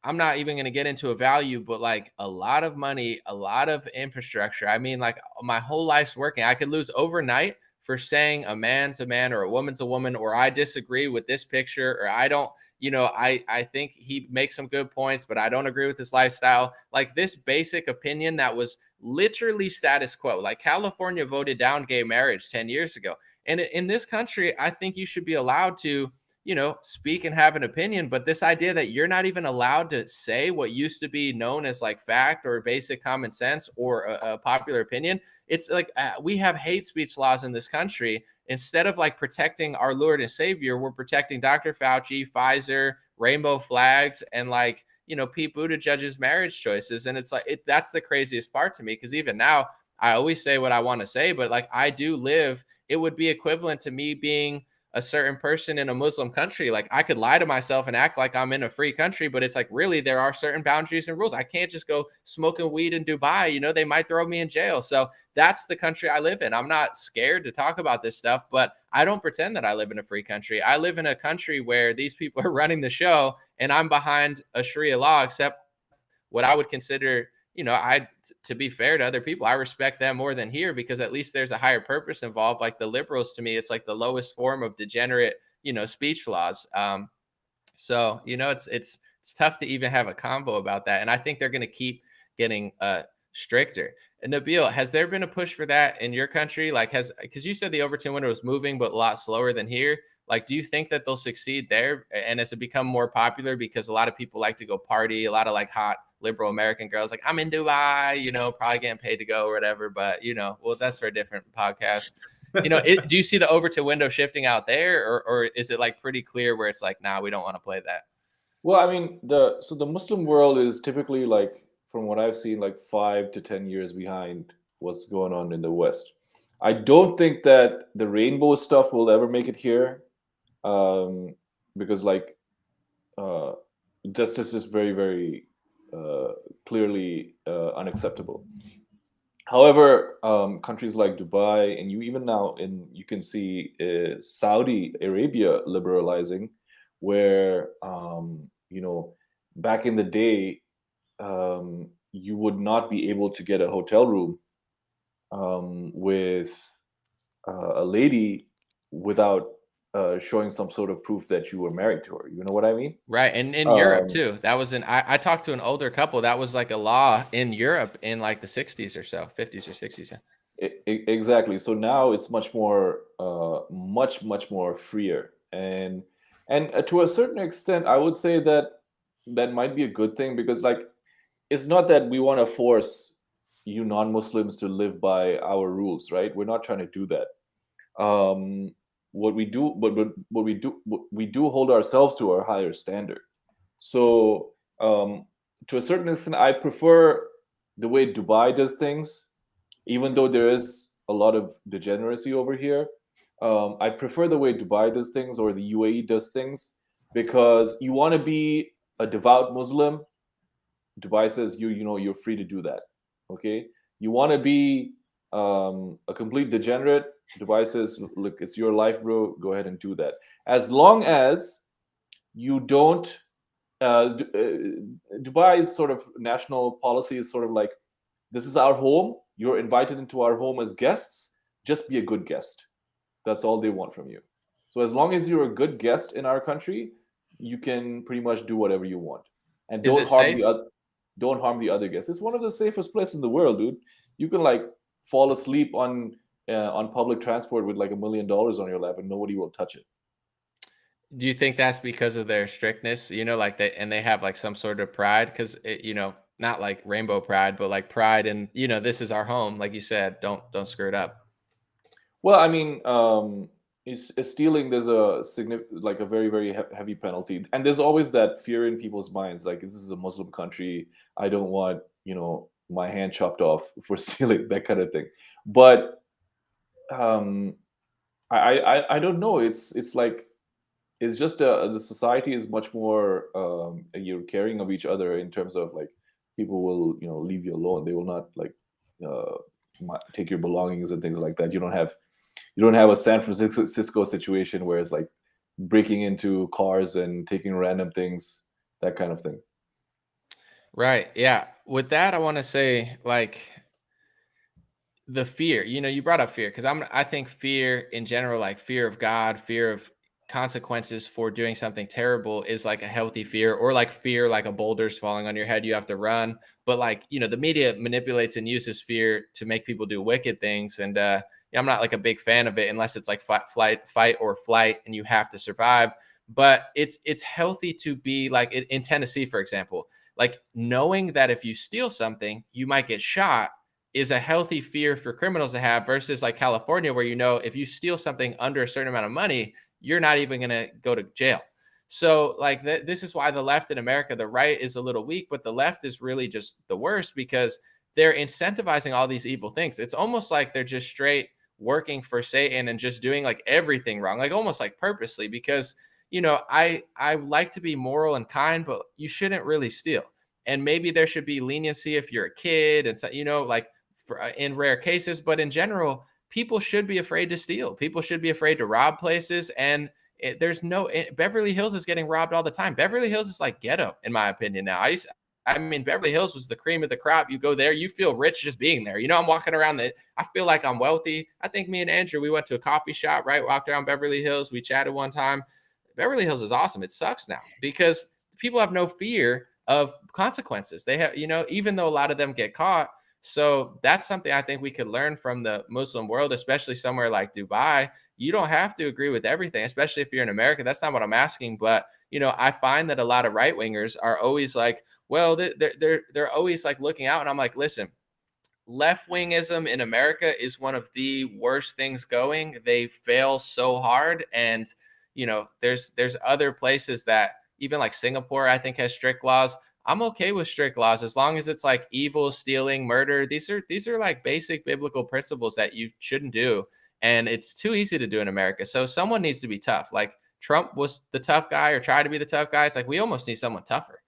I'm not even going to get into a value, but like a lot of money, a lot of infrastructure. I mean, like my whole life's working. I could lose overnight for saying a man's a man or a woman's a woman, or I disagree with this picture, or I don't, I think he makes some good points, but I don't agree with his lifestyle. Like this basic opinion that was literally status quo. Like California voted down gay marriage 10 years ago. And in this country, I think you should be allowed to speak and have an opinion, but this idea that you're not even allowed to say what used to be known as like fact or basic common sense or a popular opinion, it's like we have hate speech laws in this country. Instead of like protecting our Lord and Savior, we're protecting Dr. Fauci, Pfizer, rainbow flags, and Pete Buttigieg's marriage choices. And it's like that's the craziest part to me, because even now I always say what I want to say, but like I do live, it would be equivalent to me being a certain person in a Muslim country. Like I could lie to myself and act like I'm in a free country, but it's like, really, there are certain boundaries and rules. I can't just go smoking weed in Dubai. They might throw me in jail. So that's the country I live in. I'm not scared to talk about this stuff, but I don't pretend that I live in a free country. I live in a country where these people are running the show, and I'm behind a Sharia law, except what I would consider, to be fair to other people, I respect them more than here, because at least there's a higher purpose involved. Like the liberals, to me, it's like the lowest form of degenerate, speech laws. So, it's tough to even have a convo about that. And I think they're going to keep getting stricter. And Nabil, has there been a push for that in your country? Because you said the Overton window was moving, but a lot slower than here. Like, do you think that they'll succeed there? And has it become more popular because a lot of people like to go party, a lot of like hot liberal American girls, like, I'm in Dubai, probably getting paid to go or whatever, but well, that's for a different podcast. Do you see the Overton window shifting out there, or is it like pretty clear where it's like, nah, we don't want to play that? Well, I mean, the Muslim world is typically, like, from what I've seen, like 5 to 10 years behind what's going on in the West. I don't think that the rainbow stuff will ever make it here, because like justice is very, very clearly unacceptable. However, countries like Dubai, and you even now you can see Saudi Arabia liberalizing, where back in the day, you would not be able to get a hotel room with a lady without showing some sort of proof that you were married to her. You know what I mean? Right. And in Europe Um, too. That was I talked to an older couple. That was like a law in Europe in like the 60s or so, 50s or 60s. Yeah. Exactly. So now it's much more, much more freer, and to a certain extent, I would say that that might be a good thing, because like it's not that we want to force you non-Muslims to live by our rules, right? We're not trying to do that. What we do, what we do hold ourselves to a higher standard. So to a certain extent, I prefer the way Dubai does things, even though there is a lot of degeneracy over here. I prefer the way Dubai does things, or the UAE does things, because you want to be a devout Muslim. Dubai says you're free to do that. Okay, you want to be a complete degenerate. Dubai says, look, it's your life, bro. Go ahead and do that, as long as you don't. Dubai's sort of national policy is sort of like, this is our home. You're invited into our home as guests. Just be a good guest. That's all they want from you. So as long as you're a good guest in our country, you can pretty much do whatever you want, and Is it safe? don't harm the other guests. It's one of the safest places in the world, dude. You can like fall asleep on public transport with like $1 million on your lap, and nobody will touch it. Do you think that's because of their strictness? Like they have like some sort of pride because not like rainbow pride, but like pride and this is our home, like you said, don't screw it up. Well, I mean, is stealing, there's a significant, like a very, very heavy penalty, and there's always that fear in people's minds, like, this is a Muslim country. I don't want my hand chopped off for stealing, that kind of thing. But um, I don't know. It's like, it's just the society is much more, you're caring of each other, in terms of like, people will leave you alone. They will not like uh, take your belongings and things like that. You don't have a San Francisco situation where it's like breaking into cars and taking random things, that kind of thing. Right. Yeah. With that, I want to say like the fear. You brought up fear because I think fear in general, like fear of God, fear of consequences for doing something terrible, is like a healthy fear, or like fear like a boulder's falling on your head, you have to run. But like the media manipulates and uses fear to make people do wicked things, and I'm not like a big fan of it unless it's like fight or flight, and you have to survive. But it's healthy to be like in Tennessee, for example, like knowing that if you steal something, you might get shot is a healthy fear for criminals to have, versus like California, where if you steal something under a certain amount of money, you're not even going to go to jail. So like this is why the left in America, the right is a little weak, but the left is really just the worst, because they're incentivizing all these evil things. It's almost like they're just straight working for Satan and just doing like everything wrong, like almost like purposely, because I like to be moral and kind, but you shouldn't really steal. And maybe there should be leniency if you're a kid, and so like in rare cases, but in general, people should be afraid to steal. People should be afraid to rob places. And Beverly Hills is getting robbed all the time. Beverly Hills is like ghetto, in my opinion. Now, I mean, Beverly Hills was the cream of the crop. You go there, you feel rich just being there. I'm walking around I feel like I'm wealthy. I think me and Andrew, we went to a coffee shop, right? Walked around Beverly Hills. We chatted one time. Beverly Hills is awesome. It sucks now because people have no fear of consequences. They have, even though a lot of them get caught. So that's something I think we could learn from the Muslim world, especially somewhere like Dubai. You don't have to agree with everything, especially if you're in America. That's not what I'm asking. But, I find that a lot of right wingers are always like, well, they're always like looking out. And I'm like, listen, left wingism in America is one of the worst things going. They fail so hard. And, there's other places that even like Singapore, I think, has strict laws. I'm okay with strict laws as long as it's like evil, stealing, murder. These are like basic biblical principles that you shouldn't do. And it's too easy to do in America. So someone needs to be tough. Like Trump was the tough guy or tried to be the tough guy. It's like we almost need someone tougher.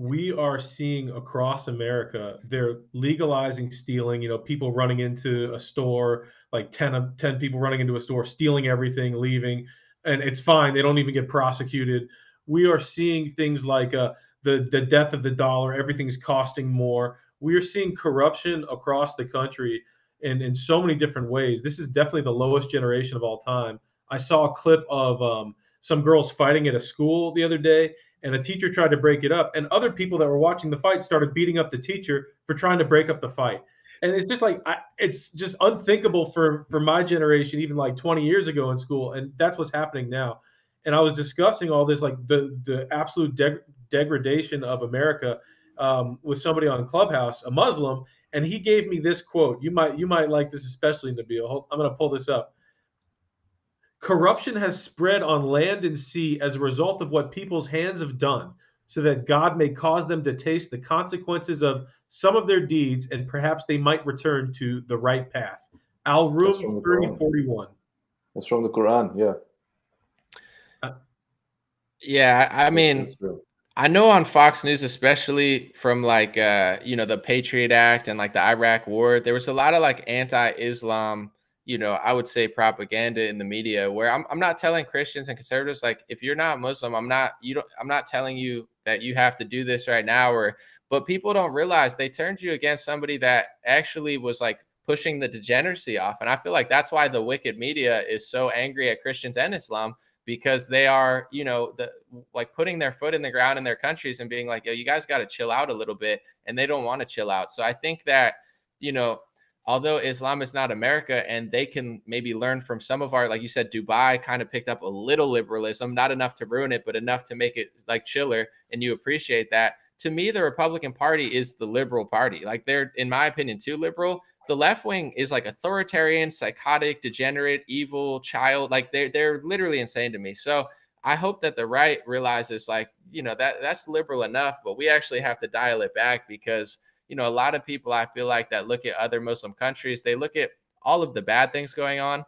we are seeing across America, they're legalizing stealing, people running into a store, like 10 people running into a store, stealing everything, leaving, and it's fine. They don't even get prosecuted. We are seeing things like the death of the dollar, everything's costing more. We are seeing corruption across the country in so many different ways. This is definitely the lowest generation of all time. I saw a clip of some girls fighting at a school the other day, and a teacher tried to break it up, and other people that were watching the fight started beating up the teacher for trying to break up the fight. And it's just like it's just unthinkable for my generation, even like 20 years ago in school, and that's what's happening now. And I was discussing all this, like the absolute degradation of America, with somebody on Clubhouse, a Muslim, and he gave me this quote. You might like this, especially, Nabil. I'm going to pull this up. Corruption has spread on land and sea as a result of what people's hands have done, so that God may cause them to taste the consequences of some of their deeds, and perhaps they might return to the right path. That's from Al-Rum the 30:41. That's from the Quran. Yeah. Yeah, I mean, It's real. I know on Fox News, especially from like the Patriot Act and like the Iraq War, there was a lot of like anti-Islam, I would say propaganda in the media, where I'm not telling Christians and conservatives, like, if you're not Muslim, I'm not telling you that you have to do this right now, but people don't realize they turned you against somebody that actually was like pushing the degeneracy off. And I feel like that's why the wicked media is so angry at Christians and Islam, because they are, like putting their foot in the ground in their countries and being like, yo, you guys got to chill out a little bit. And they don't want to chill out. So I think that, although Islam is not America, and they can maybe learn from some of our, like you said, Dubai kind of picked up a little liberalism, not enough to ruin it, but enough to make it like chiller. And you appreciate that. To me, the Republican Party is the liberal party. Like, they're, in my opinion, too liberal. The left wing is like authoritarian, psychotic, degenerate, evil, child. Like, they're literally insane to me. So I hope that the right realizes, like, that's liberal enough, but we actually have to dial it back, because a lot of people, I feel like, that look at other Muslim countries, they look at all of the bad things going on.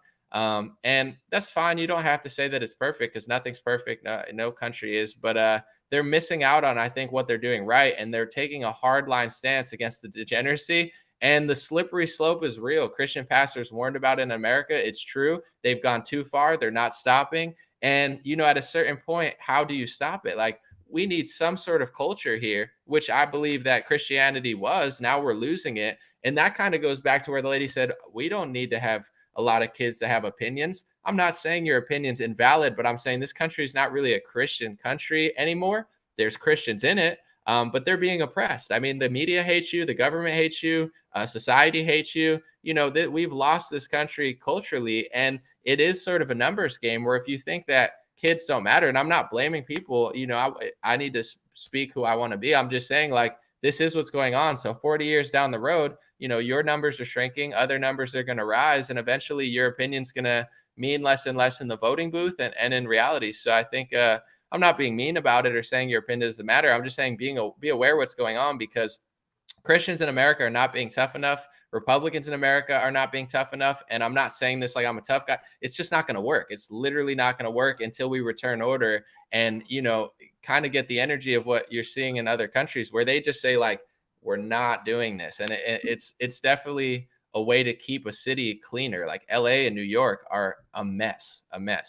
And that's fine. You don't have to say that it's perfect, because nothing's perfect. No country is, but they're missing out on, I think, what they're doing right. And they're taking a hard line stance against the degeneracy. And the slippery slope is real. Christian pastors warned about it in America. It's true. They've gone too far. They're not stopping. And, at a certain point, how do you stop it? Like, we need some sort of culture here, which I believe that Christianity was. Now we're losing it. And that kind of goes back to where the lady said, we don't need to have a lot of kids to have opinions. I'm not saying your opinion's invalid, but I'm saying this country is not really a Christian country anymore. There's Christians in it, but they're being oppressed. I mean, the media hates you, the government hates you, society hates you. That we've lost this country culturally, and it is sort of a numbers game, where if you think that kids don't matter, and I'm not blaming people, I need to speak who I want to be. I'm just saying, like, this is what's going on. So 40 years down the road, your numbers are shrinking, other numbers are going to rise, and eventually your opinion's going to mean less and less in the voting booth and in reality. So I think I'm not being mean about it or saying your opinion doesn't matter. I'm just saying be aware what's going on, because Christians in America are not being tough enough. Republicans in America are not being tough enough. And I'm not saying this like I'm a tough guy. It's just not going to work. It's literally not going to work until we return order and, kind of get the energy of what you're seeing in other countries, where they just say, like, we're not doing this. And it's definitely a way to keep a city cleaner. Like LA and New York are a mess.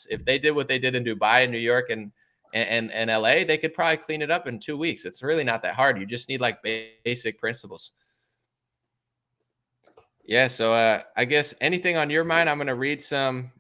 If they did what they did in Dubai and New York and LA, they could probably clean it up in 2 weeks. It's really not that hard. You just need like basic principles. Yeah. So I guess anything on your mind, I'm gonna read some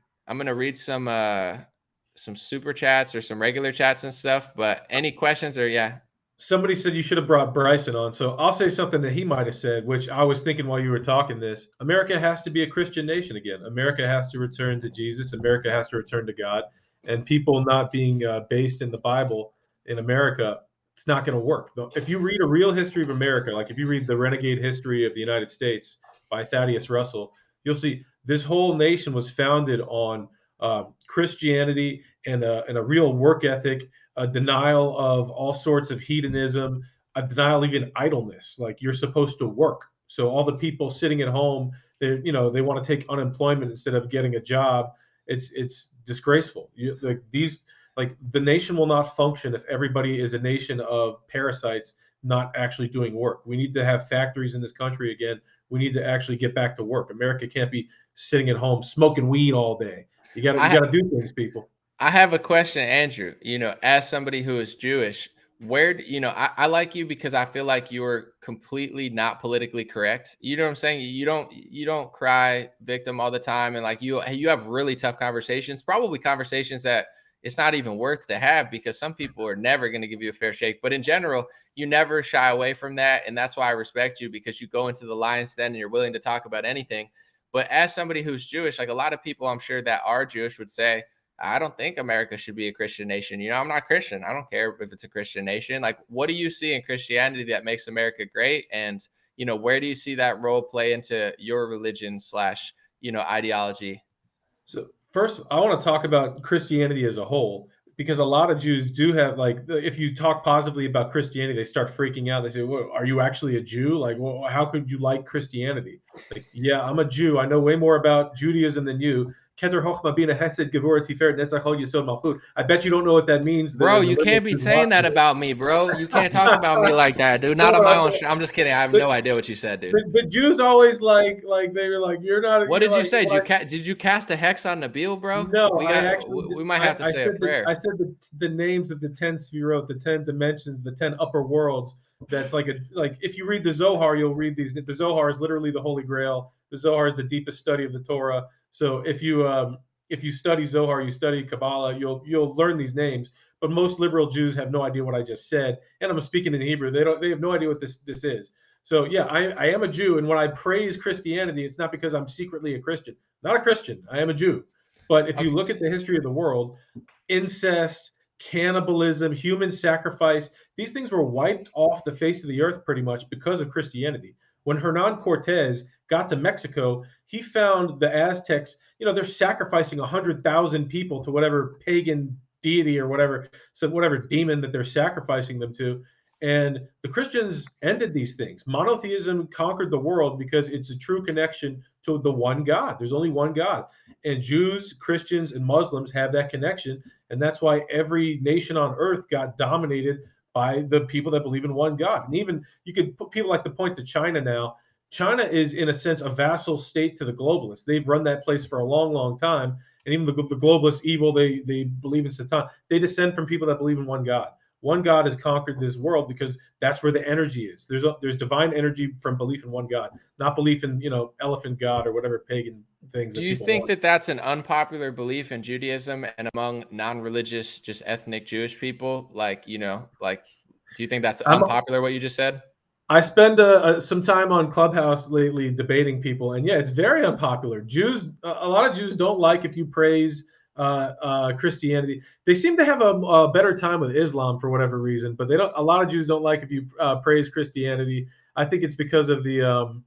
super chats or some regular chats and stuff. But any questions or yeah. Somebody said you should have brought Bryson on. So I'll say something that he might have said, which I was thinking while you were talking this. America has to be a Christian nation again. America has to return to Jesus. America has to return to God. And people not being based in the Bible in America, it's not going to work. If you read a real history of America, like if you read The Renegade History of the United States by Thaddeus Russell, you'll see this whole nation was founded on Christianity and a real work ethic, a denial of all sorts of hedonism, a denial even idleness. Like, you're supposed to work. So all the people sitting at home, they want to take unemployment instead of getting a job. It's disgraceful. The nation will not function if everybody is a nation of parasites not actually doing work. We need to have factories in this country again. We need to actually get back to work. America can't be sitting at home smoking weed all day. You I gotta do things, people. I have a question, Andrew. As somebody who is Jewish, I like you because I feel like you're completely not politically correct. You know what I'm saying? You don't cry victim all the time, and like you have really tough conversations, probably conversations that it's not even worth to have because some people are never going to give you a fair shake. But in general, you never shy away from that, and that's why I respect you because you go into the lion's den and you're willing to talk about anything. But as somebody who's Jewish, like a lot of people I'm sure that are Jewish would say, I don't think America should be a Christian nation. I'm not Christian. I don't care if it's a Christian nation. Like, what do you see in Christianity that makes America great? And, where do you see that role play into your religion slash, ideology? So first, I want to talk about Christianity as a whole, because a lot of Jews do have, like, if you talk positively about Christianity, they start freaking out. They say, well, are you actually a Jew? Like, well, how could you like Christianity? Like, yeah, I'm a Jew. I know way more about Judaism than you. Keter Chochma Bina Hesed Gevurah Tiferet Netzach Hod Yesod Malchut. I bet you don't know what that means. Bro, you can't be saying that about me, bro. You can't talk about me like that, dude. Not on my own. I'm just kidding. I have no idea what you said, dude. But Jews always like they were like, you're not. What did you like, say? Did you cast a hex on Nabil, bro? No, We might have to say a prayer. I said the names of the 10 sefirot, the 10 dimensions, the 10 upper worlds. That's like if you read the Zohar, you'll read these. The Zohar is literally the Holy Grail. The Zohar is the deepest study of the Torah. So if you study Zohar, you study Kabbalah, you'll learn these names. But most liberal Jews have no idea what I just said, and I'm speaking in Hebrew. They have no idea what this is. So yeah, I am a Jew, and when I praise Christianity, it's not because I'm secretly a Christian. Not a Christian. I am a Jew. But if you look at the history of the world, incest, cannibalism, human sacrifice, these things were wiped off the face of the earth pretty much because of Christianity. When Hernan Cortez got to Mexico, he found the Aztecs, they're sacrificing 100,000 people to whatever pagan deity or whatever demon that they're sacrificing them to. And the Christians ended these things. Monotheism conquered the world because it's a true connection to the one God. There's only one God. And Jews, Christians, and Muslims have that connection. And that's why every nation on earth got dominated by the people that believe in one God. And even you could put people like to point to China now. China is, in a sense, a vassal state to the globalists. They've run that place for a long, long time. And even the globalists, evil, they believe in Satan. They descend from people that believe in one God. One God has conquered this world because that's where the energy is. There's divine energy from belief in one God, not belief in elephant God or whatever pagan things. Do you think that that's an unpopular belief in Judaism and among non-religious, just ethnic Jewish people? Like, do you think that's unpopular what you just said? I spend some time on Clubhouse lately debating people, and yeah, it's very unpopular. Jews, a lot of Jews don't like if you praise Christianity. They seem to have a better time with Islam for whatever reason, but they don't. A lot of Jews don't like if you praise Christianity. I think it's because of the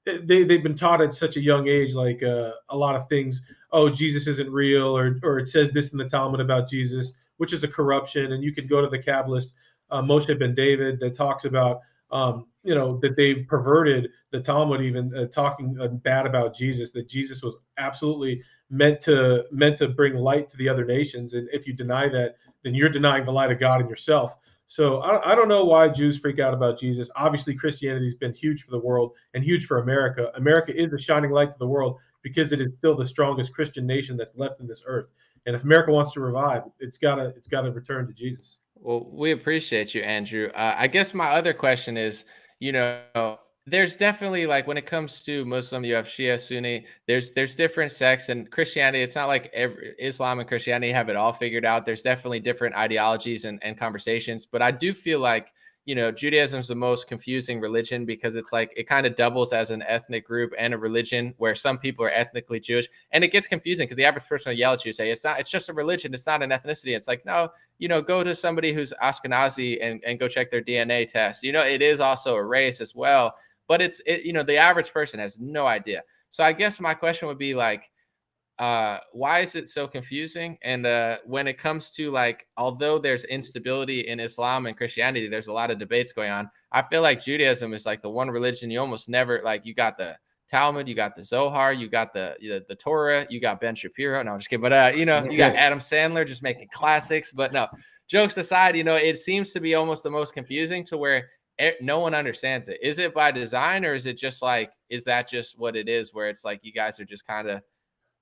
they've been taught at such a young age, like a lot of things. Oh, Jesus isn't real, or it says this in the Talmud about Jesus, which is a corruption. And you could go to the Kabbalist Moshe ben David that talks about that they've perverted the Talmud, even talking bad about Jesus. That Jesus was absolutely meant to bring light to the other nations, and if you deny that, then you're denying the light of God in yourself. So I don't know why Jews freak out about Jesus. Obviously, Christianity has been huge for the world and huge for America. America is a shining light to the world because it is still the strongest Christian nation that's left in this earth. And if America wants to revive, it's gotta return to Jesus. Well, we appreciate you, Andrew. I guess my other question is, there's definitely, like, when it comes to Muslim, you have Shia, Sunni. There's different sects, and Christianity. It's not like Islam and Christianity have it all figured out. There's definitely different ideologies and conversations. But I do feel like Judaism is the most confusing religion because it's like it kind of doubles as an ethnic group and a religion where some people are ethnically Jewish, and it gets confusing because the average person will yell at you, say it's just a religion, it's not an ethnicity. It's like, no, go to somebody who's Ashkenazi and go check their DNA test. It is also a race as well, but the average person has no idea. So I guess my question would be like, why is it so confusing? And when it comes to, like, although there's instability in Islam and Christianity, there's a lot of debates going on. I feel like Judaism is like the one religion you almost never, like, you got the Talmud, you got the Zohar, you got the Torah, you got Ben Shapiro. No, I'm just kidding. But you got Adam Sandler just making classics. But no, jokes aside, it seems to be almost the most confusing to where no one understands it. Is it by design, or is it just like, is that just what it is, where it's like you guys are just kind of...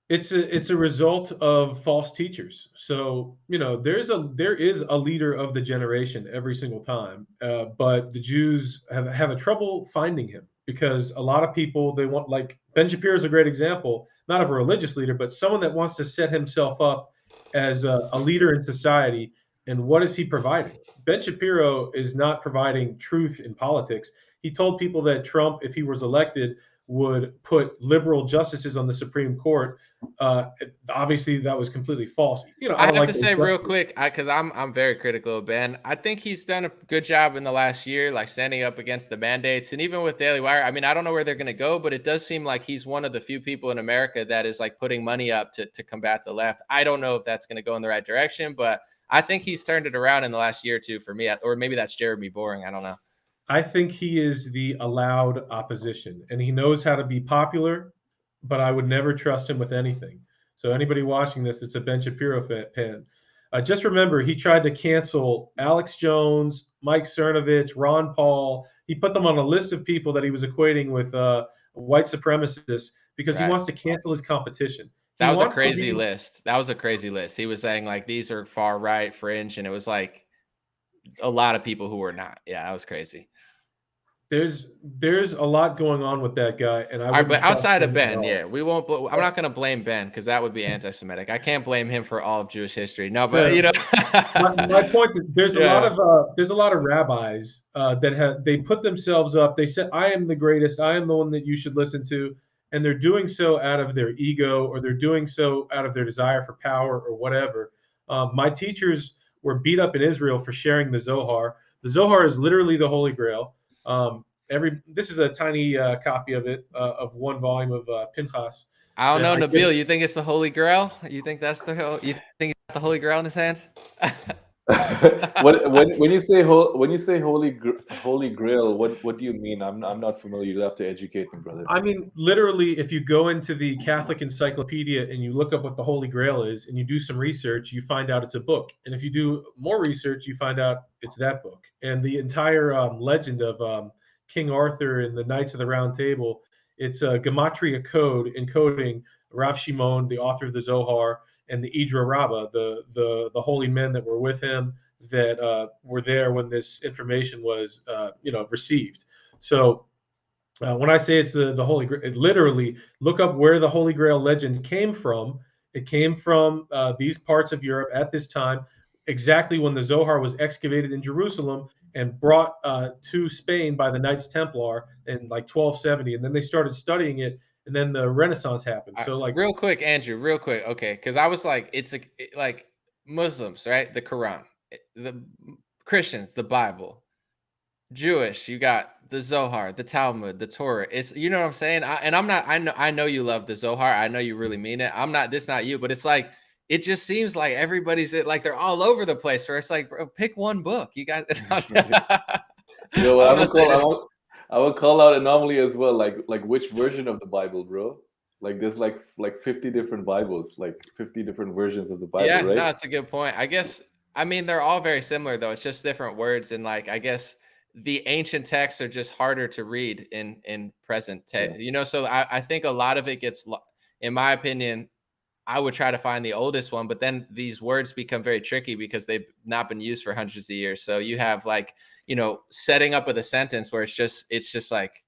It's a result of false teachers. So there is a leader of the generation every single time, but the Jews have a trouble finding him because a lot of people, they want, like Ben Shapiro is a great example, not of a religious leader, but someone that wants to set himself up as a leader in society. And what is he providing? Ben Shapiro is not providing truth in politics. He told people that Trump, if he was elected, would put liberal justices on the Supreme Court. Obviously, that was completely false. I don't have like to say real quick, because I'm very critical of Ben. I think he's done a good job in the last year, like standing up against the mandates, and even with Daily Wire. I mean, I don't know where they're going to go, but it does seem like he's one of the few people in America that is like putting money up to combat the left. I don't know if that's going to go in the right direction, but I think he's turned it around in the last year or two for me. Or maybe that's Jeremy Boring. I don't know. I think he is the allowed opposition, and he knows how to be popular, but I would never trust him with anything. So anybody watching this that's a Ben Shapiro fan, just remember he tried to cancel Alex Jones, Mike Cernovich, Ron Paul. He put them on a list of people that he was equating with white supremacists because he wants to cancel his competition. That was a crazy list. That was a crazy list. He was saying like these are far right, fringe, and it was like a lot of people who were not. Yeah, that was crazy. There's a lot going on with that guy, and but outside of Ben, yeah, we won't. I'm not going to blame Ben because that would be anti-Semitic. I can't blame him for all of Jewish history. No, but my point is there's a lot of rabbis that they put themselves up. They said, "I am the greatest. I am the one that you should listen to," and they're doing so out of their ego, or they're doing so out of their desire for power, or whatever. My teachers were beat up in Israel for sharing the Zohar. The Zohar is literally the Holy Grail. This is a tiny copy of it, of one volume of Pinchas. I don't know, Nabil. You think it's the Holy Grail? You think that's you think he's got the Holy Grail in his hands? when you say Holy Grail, what do you mean? I'm not familiar. You have to educate me, brother. I mean, literally, if you go into the Catholic Encyclopedia and you look up what the Holy Grail is, and you do some research, you find out it's a book. And if you do more research, you find out it's that book. And the entire legend of King Arthur and the Knights of the Round Table, it's a gematria code encoding Rav Shimon, the author of the Zohar, and the Idra Rabbah, the holy men that were with him, that were there when this information was received. So when I say it's the Holy Grail, literally look up where the Holy Grail legend came from. It came from these parts of Europe at this time, exactly when the Zohar was excavated in Jerusalem and brought to Spain by the Knights Templar in like 1270, and then they started studying it, and then the Renaissance happened. So like, real quick, Andrew, okay, because I was like, like Muslims, right? The Quran, the Christians, the Bible, Jewish, you got the Zohar, the Talmud, the Torah. It's, you know what I'm saying? I know you love the Zohar. I know you really mean it. This not you, but it's like, it just seems like everybody's like they're all over the place. Where it's like, bro, pick one book. You guys. Yo, I would call out anomaly as well. Like which version of the Bible, bro? Like there's like 50 different Bibles, like 50 different versions of the Bible. Yeah, right? No, it's a good point. I guess. I mean, they're all very similar though. It's just different words, and like I guess the ancient texts are just harder to read in present text. So I think a lot of it gets, in my opinion. I would try to find the oldest one, but then these words become very tricky because they've not been used for hundreds of years. So you have like, setting up with a sentence where it's just like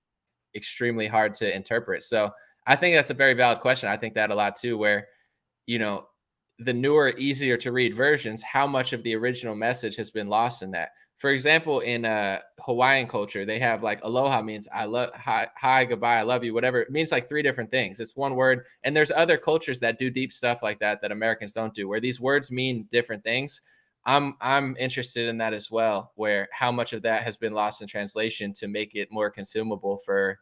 extremely hard to interpret. So I think that's a very valid question. I think that a lot too, where, the newer, easier to read versions, how much of the original message has been lost in that? For example, in Hawaiian culture, they have like aloha means I love, hi, goodbye, I love you, whatever. It means like 3 different things. It's one word. And there's other cultures that do deep stuff like that Americans don't do, where these words mean different things. I'm interested in that as well, where how much of that has been lost in translation to make it more consumable for,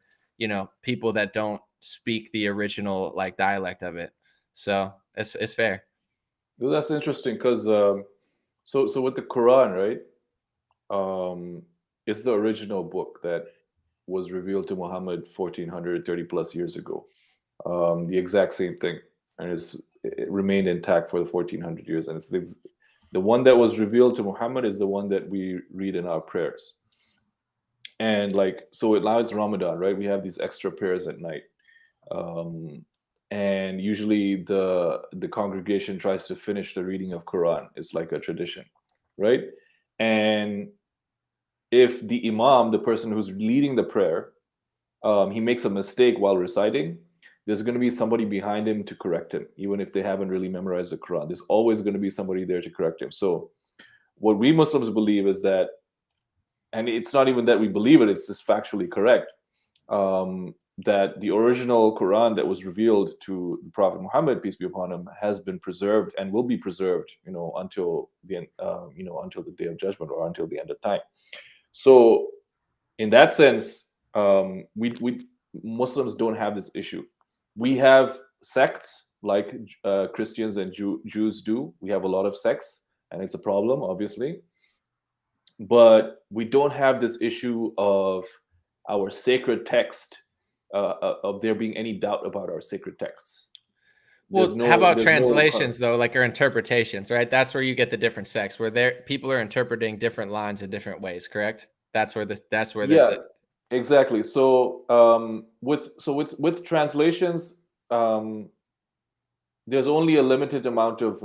people that don't speak the original like dialect of it. So it's fair. Well, that's interesting because so with the Quran, right? It's the original book that was revealed to Muhammad 1430 plus years ago. The exact same thing, and it remained intact for the 1400 years, and The one that was revealed to Muhammad is the one that we read in our prayers. And like, so now it's Ramadan, right? We have these extra prayers at night. And usually the congregation tries to finish the reading of Quran. It's like a tradition, right? And if the imam, the person who's leading the prayer, he makes a mistake while reciting, there's going to be somebody behind him to correct him, even if they haven't really memorized the Quran. There's always going to be somebody there to correct him. So what we Muslims believe is that, and it's not even that we believe it, it's just factually correct, that the original Quran that was revealed to the Prophet Muhammad, peace be upon him, has been preserved and will be preserved, until the end, until the day of judgment, or until the end of time. So in that sense, we Muslims don't have this issue. We have sects like Christians and Jews do. We have a lot of sects, and it's a problem, obviously. But we don't have this issue of our sacred text, of there being any doubt about our sacred texts. Well, how about translations though, like our interpretations, right? That's where you get the different sects, where people are interpreting different lines in different ways, correct? That's where exactly. So with translations, there's only a limited amount of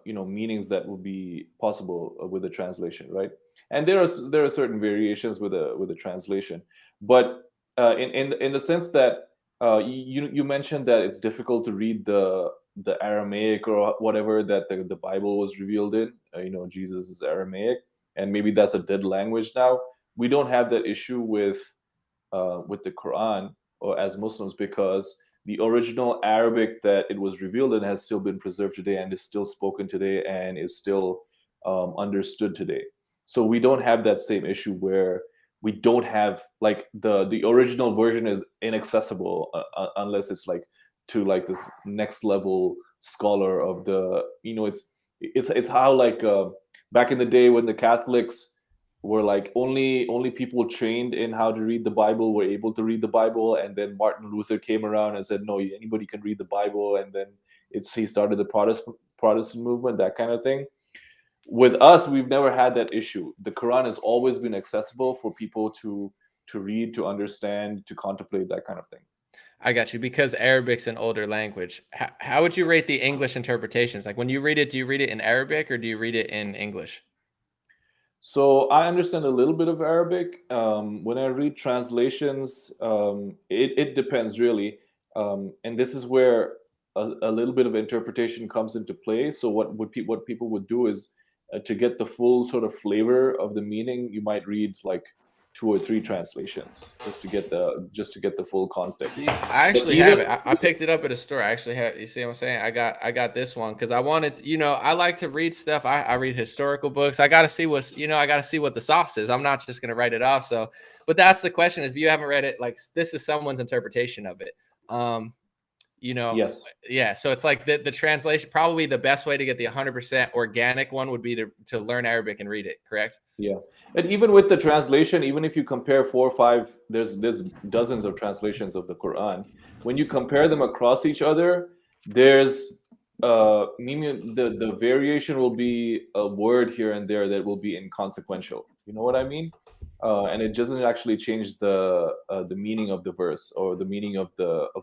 meanings that would be possible with a translation, right? And there are certain variations with a translation, but in the sense that you mentioned that it's difficult to read the Aramaic or whatever that the Bible was revealed in. Jesus is Aramaic, and maybe that's a dead language now. We don't have that issue with the Quran, or as Muslims, because the original Arabic that it was revealed in has still been preserved today and is still spoken today and is still understood today. So we don't have that same issue where we don't have, like, the original version is inaccessible unless it's like to like this next level scholar of the, it's how, like, back in the day when the Catholics were like only people trained in how to read the Bible were able to read the Bible, and then Martin Luther came around and said, no, anybody can read the Bible, and then he started the Protestant movement, that kind of thing. With us, we've never had that issue. The Quran has always been accessible for people to read, to understand, to contemplate, that kind of thing. I got you, because Arabic's an older language. How would you rate the English interpretations? Like, when you read it, do you read it in Arabic or do you read it in English? So I understand a little bit of Arabic. When I read translations, it depends really, and this is where a little bit of interpretation comes into play. So what people would do is, to get the full sort of flavor of the meaning, you might read like 2 or 3 translations just to get the full context. See, I actually have it. I picked it up at a store. I actually have. You see what I'm saying? I got this one because I wanted. I like to read stuff. I read historical books. I got to see I got to see what the sauce is. I'm not just gonna write it off. So, but that's the question: is if you haven't read it, like, this is someone's interpretation of it. Yes. Yeah. So it's like the translation. Probably the best way to get the 100% organic one would be to learn Arabic and read it. Correct? Yeah. And even with the translation, even if you compare 4 or 5, there's dozens of translations of the Quran. When you compare them across each other, there's meaning, the variation will be a word here and there that will be inconsequential. You know what I mean? And it doesn't actually change the meaning of the verse or the meaning of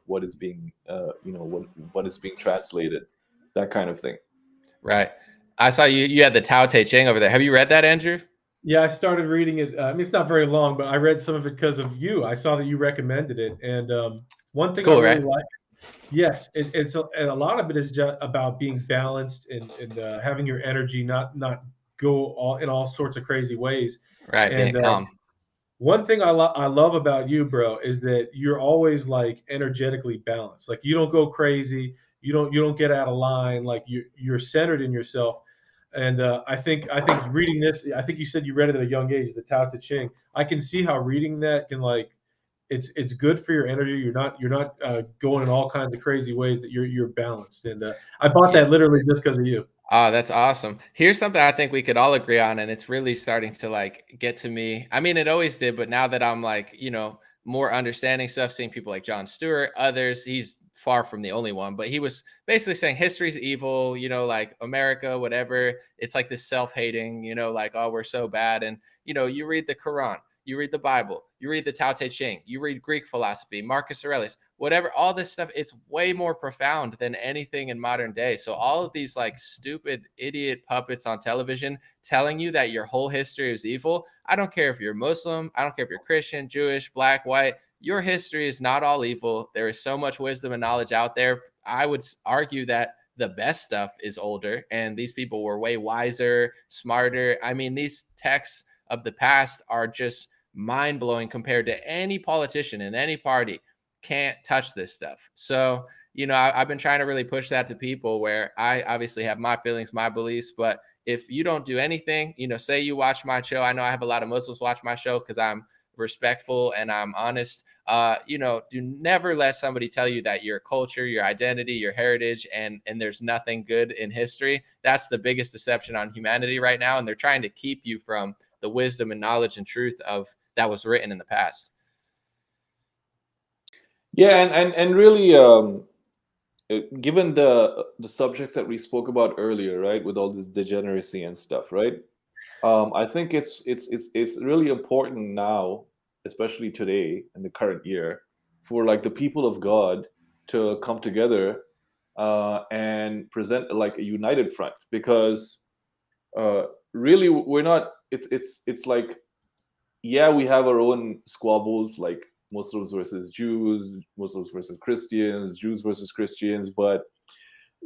what is being what is being translated, that kind of thing. Right. I saw you had the Tao Te Ching over there. Have you read that, Andrew? Yeah, I started reading it. I mean, it's not very long, but I read some of it because of you. I saw that you recommended it, and one thing cool, I really right? like. Yes, it's and a lot of it is just about being balanced and having your energy not go in all sorts of crazy ways. Right, being And calm. one thing I love about you, bro, is that you're always like energetically balanced. Like, you don't go crazy. You don't get out of line. Like, you're centered in yourself. And I think reading this, I think you said you read it at a young age, the Tao Te Ching. I can see how reading that can, like, it's good for your energy. You're not going in all kinds of crazy ways. That you're balanced. And I bought that literally just because of you. Oh, that's awesome. Here's something I think we could all agree on, and it's really starting to, like, get to me. I mean, it always did, but now that I'm, like, more understanding stuff, seeing people like John Stewart, others, he's far from the only one, but he was basically saying history's evil, like America, whatever. It's like this self-hating, like, oh, we're so bad. And, you read the Quran, you read the Bible, you read the Tao Te Ching, you read Greek philosophy, Marcus Aurelius, whatever, all this stuff, it's way more profound than anything in modern day. So all of these like stupid idiot puppets on television telling you that your whole history is evil. I don't care if you're Muslim, I don't care if you're Christian, Jewish, black, white, your history is not all evil. There is so much wisdom and knowledge out there. I would argue that the best stuff is older, and these people were way wiser, smarter. I mean, these texts of the past are just mind-blowing compared to any politician in any party. Can't touch this stuff. So, I've been trying to really push that to people, where I obviously have my feelings, my beliefs, but if you don't do anything, say you watch my show, I know I have a lot of Muslims watch my show because I'm respectful and I'm honest. Do never let somebody tell you that your culture, your identity, your heritage, and there's nothing good in history. That's the biggest deception on humanity right now, and they're trying to keep you from the wisdom and knowledge and truth of that was written in the past. Yeah, and really, given the subjects that we spoke about earlier, right, with all this degeneracy and stuff, right? I think it's really important now, especially today in the current year, for like the people of God to come together and present like a united front, because really we're not. It's like, yeah, we have our own squabbles, like Muslims versus Jews, Muslims versus Christians, Jews versus Christians, but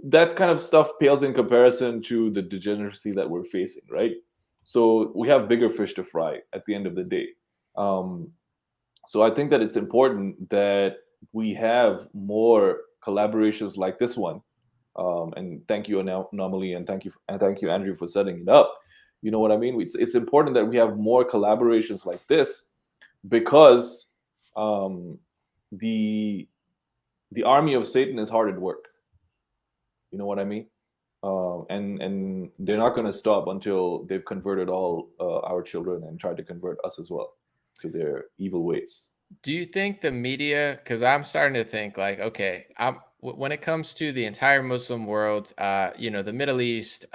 that kind of stuff pales in comparison to the degeneracy that we're facing, right? So we have bigger fish to fry at the end of the day. So I think that it's important that we have more collaborations like this one. And thank you, Anomaly, and thank you, Andrew, for setting it up. You know what I mean? It's important that we have more collaborations like this, because the army of Satan is hard at work. You know what I mean? And they're not going to stop until they've converted all our children and tried to convert us as well to their evil ways. Do you think the media, because I'm starting to think like, okay, when it comes to the entire Muslim world, the Middle East,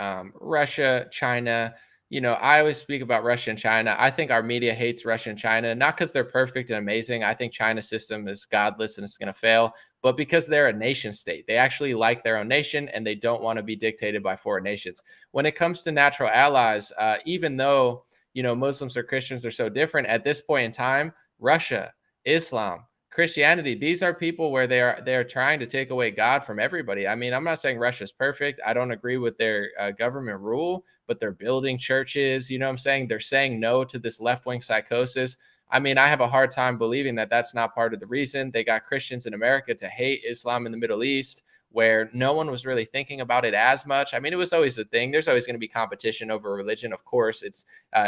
Russia, China, I always speak about Russia and China. I think our media hates Russia and China, not because they're perfect and amazing. I think China's system is godless and it's going to fail, but because they're a nation state. They actually like their own nation and they don't want to be dictated by foreign nations. When it comes to natural allies, even though, Muslims or Christians are so different at this point in time, Russia, Islam, Christianity, these are people where they're trying to take away God from everybody. I mean, I'm not saying Russia's perfect. I don't agree with their government rule, but they're building churches. You know what I'm saying? They're saying no to this left-wing psychosis. I mean, I have a hard time believing that that's not part of the reason. They got Christians in America to hate Islam in the Middle East, where no one was really thinking about it as much. I mean, it was always a thing. There's always going to be competition over religion. Of course, it's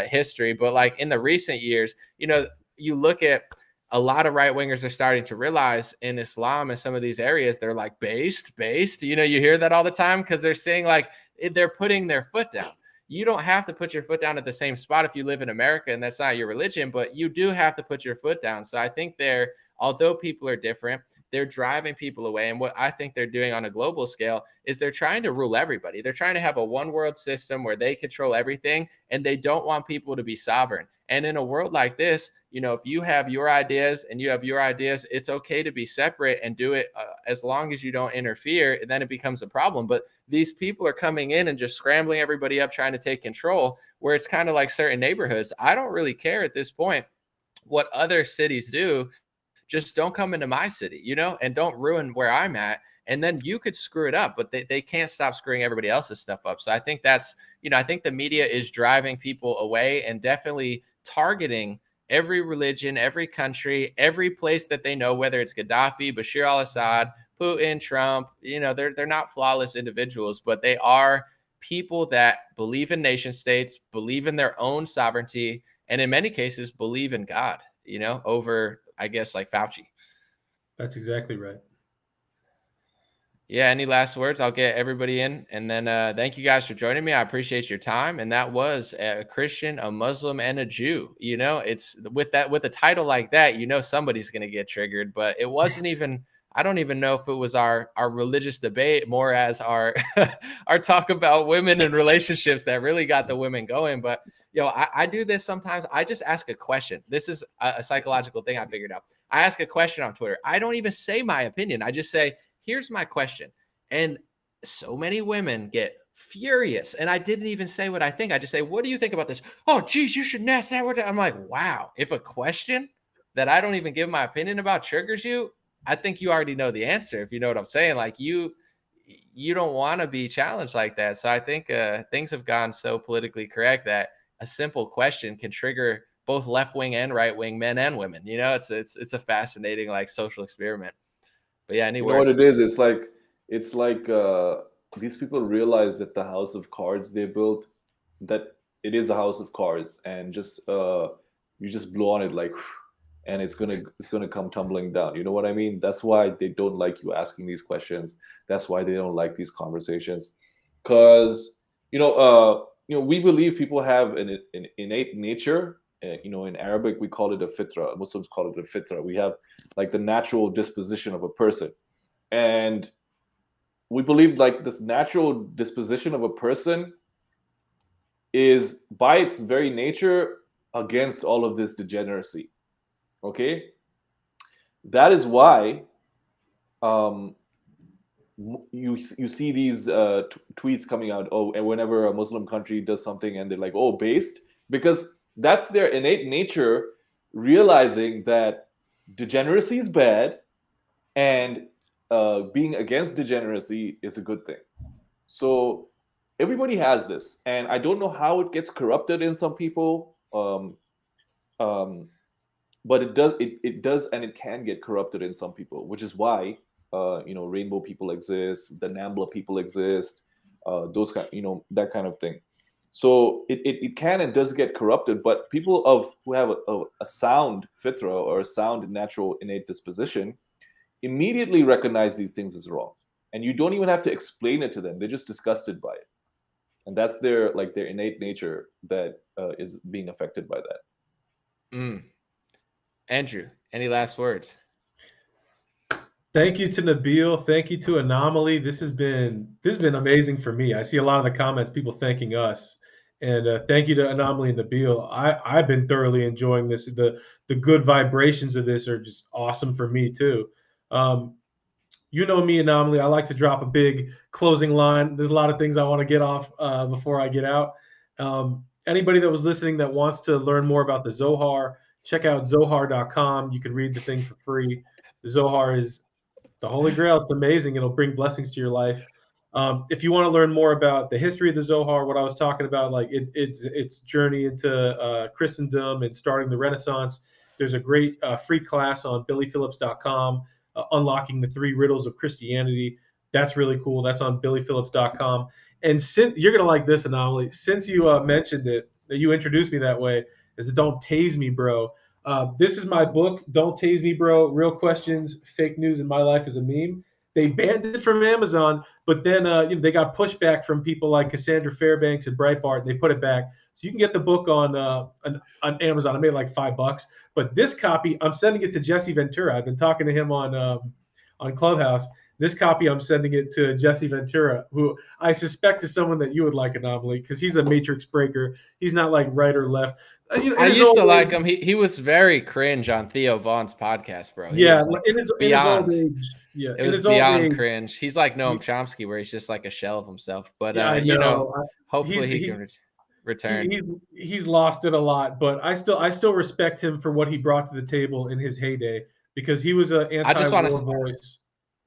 history. But like in the recent years, you look at a lot of right wingers are starting to realize in Islam and some of these areas, they're like based. You hear that all the time because they're saying like they're putting their foot down. You don't have to put your foot down at the same spot if you live in America and that's not your religion, but you do have to put your foot down. So I think although people are different, they're driving people away. And what I think they're doing on a global scale is they're trying to rule everybody. They're trying to have a one world system where they control everything and they don't want people to be sovereign. And in a world like this, if you have your ideas and you have your ideas, it's okay to be separate and do it as long as you don't interfere. And then it becomes a problem. But these people are coming in and just scrambling everybody up, trying to take control, where it's kind of like certain neighborhoods. I don't really care at this point what other cities do. Just don't come into my city, and don't ruin where I'm at. And then you could screw it up, but they can't stop screwing everybody else's stuff up. So I think that's, I think the media is driving people away and definitely targeting every religion, every country, every place that they know, whether it's Gaddafi, Bashir al-Assad, Putin, Trump, they're not flawless individuals, but they are people that believe in nation states, believe in their own sovereignty, and in many cases believe in God, over, I guess, like Fauci. That's exactly right. Yeah. Any last words? I'll get everybody in. And then thank you guys for joining me. I appreciate your time. And that was a Christian, a Muslim, and a Jew. It's with a title like that, somebody's going to get triggered, but it wasn't even, I don't even know if it was our religious debate more as our our talk about women and relationships that really got the women going. But I do this sometimes. I just ask a question. This is a psychological thing I figured out. I ask a question on Twitter. I don't even say my opinion. I just say, here's my question. And so many women get furious. And I didn't even say what I think. I just say, what do you think about this? Oh, geez, you should ask that word. I'm like, wow, if a question that I don't even give my opinion about triggers you, I think you already know the answer, if you know what I'm saying. Like you don't want to be challenged like that. So I think things have gone so politically correct that a simple question can trigger both left wing and right wing men and women. It's a fascinating like social experiment. But yeah, any You know what words? it is? It's like these people realize that the house of cards they built, that it is a house of cards, and just you just blow on it like, and it's gonna come tumbling down. You know what I mean? That's why they don't like you asking these questions. That's why they don't like these conversations, because we believe people have an innate nature. In Arabic we call it a fitra. Muslims call it a fitra. We have like the natural disposition of a person, and we believe like this natural disposition of a person is by its very nature against all of this degeneracy. Okay, that is why you see these tweets coming out. Oh, and whenever a Muslim country does something and they're like, oh, based, because that's their innate nature realizing that degeneracy is bad, and being against degeneracy is a good thing. So everybody has this, and I don't know how it gets corrupted in some people, but it does. It does, and it can get corrupted in some people, which is why rainbow people exist, the Nambla people exist, those kind, that kind of thing. So it can and does get corrupted, but people who have a sound fitra or a sound natural innate disposition immediately recognize these things as wrong, and you don't even have to explain it to them. They're just disgusted by it, and that's their innate nature that is being affected by that. Andrew, any last words? Thank you to Nabil. Thank you to Anomaly. This has been amazing for me. I see a lot of the comments, people thanking us, and thank you to Anomaly and Nabil. I've been thoroughly enjoying this. The good vibrations of this are just awesome for me too. You know me, Anomaly. I like to drop a big closing line. There's a lot of things I want to get off before I get out. Anybody that was listening that wants to learn more about the Zohar, check out zohar.com. You can read the thing for free. The Zohar is the Holy Grail. It's amazing. It'll bring blessings to your life. If you want to learn more about the history of the Zohar, what I was talking about, like its journey into Christendom and starting the Renaissance, there's a great free class on billyphillips.com, Unlocking the Three Riddles of Christianity. That's really cool. That's on billyphillips.com. And since you're going to like this, Anomaly, since you mentioned it, that you introduced me that way, is the Don't Tase Me, Bro. This is my book, Don't Tase Me, Bro, Real Questions, Fake News in My Life is a Meme. They banned it from Amazon, but then they got pushback from people like Cassandra Fairbanks and Breitbart, and they put it back. So you can get the book on Amazon. I made like $5, but this copy, I'm sending it to Jesse Ventura. I've been talking to him on Clubhouse. This copy, I'm sending it to Jesse Ventura, who I suspect is someone that you would like, Anomaly, because he's a matrix breaker. He's not like right or left. I used to like him. He was very cringe on Theo Vaughn's podcast, bro. He was like in his old age. Yeah, it was beyond cringe. He's like Noam Chomsky, where he's just like a shell of himself. But hopefully he can return. He's lost it a lot, but I still respect him for what he brought to the table in his heyday, because he was an anti-war voice.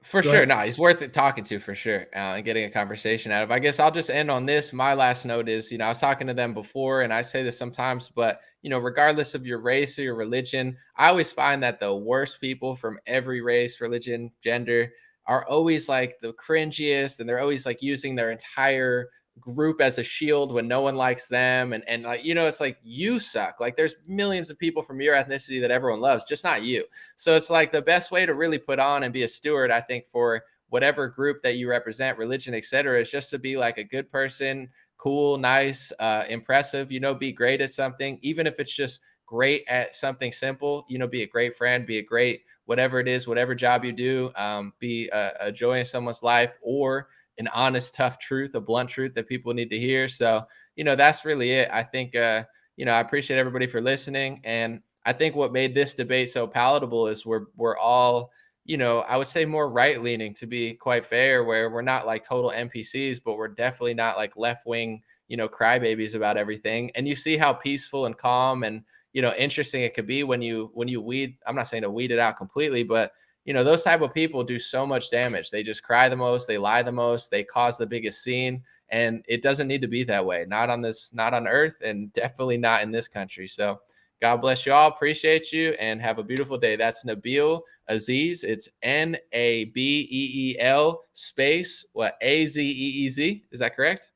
For sure. No, he's worth it talking to for sure, and getting a conversation out of. I guess I'll just end on this. My last note is, I was talking to them before, and I say this sometimes, but, regardless of your race or your religion, I always find that the worst people from every race, religion, gender are always like the cringiest, and they're always like using their entire group as a shield when no one likes them. And like, it's like, you suck. Like there's millions of people from your ethnicity that everyone loves, just not you. So it's like the best way to really put on and be a steward, I think, for whatever group that you represent, religion, etc., is just to be like a good person, cool, nice, impressive, be great at something, even if it's just great at something simple, be a great friend, be a great whatever it is, whatever job you do, be a joy in someone's life, or an honest, tough truth, a blunt truth that people need to hear. So, that's really it. I think, I appreciate everybody for listening. And I think what made this debate so palatable is we're all, I would say more right leaning, to be quite fair, where we're not like total NPCs, but we're definitely not like left wing, crybabies about everything. And you see how peaceful and calm and, interesting it could be when you weed. I'm not saying to weed it out completely, but those type of people do so much damage. They just cry the most, they lie the most, they cause the biggest scene. And it doesn't need to be that way. Not on earth, and definitely not in this country. So God bless you all. Appreciate you, and have a beautiful day. That's Nabil Aziz. It's Nabeel space Azeez. Is that correct?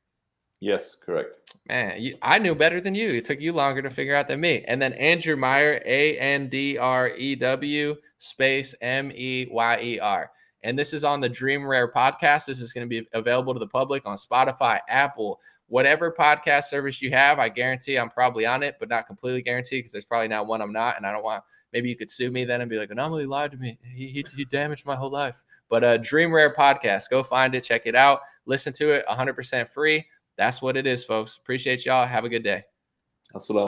Yes, correct. Man, I knew better than you. It took you longer to figure out than me. And then Andrew Meyer, Andrew space Meyer. And this is on the Dream Rare podcast. This is going to be available to the public on Spotify, Apple, whatever podcast service you have. I guarantee I'm probably on it, but not completely guaranteed, because there's probably not one I'm not. And I don't want, maybe you could sue me then and be like, Anomaly lied to me. He damaged my whole life. But Dream Rare podcast, go find it, check it out, listen to it, 100% free. That's what it is, folks. Appreciate y'all. Have a good day. Assalamu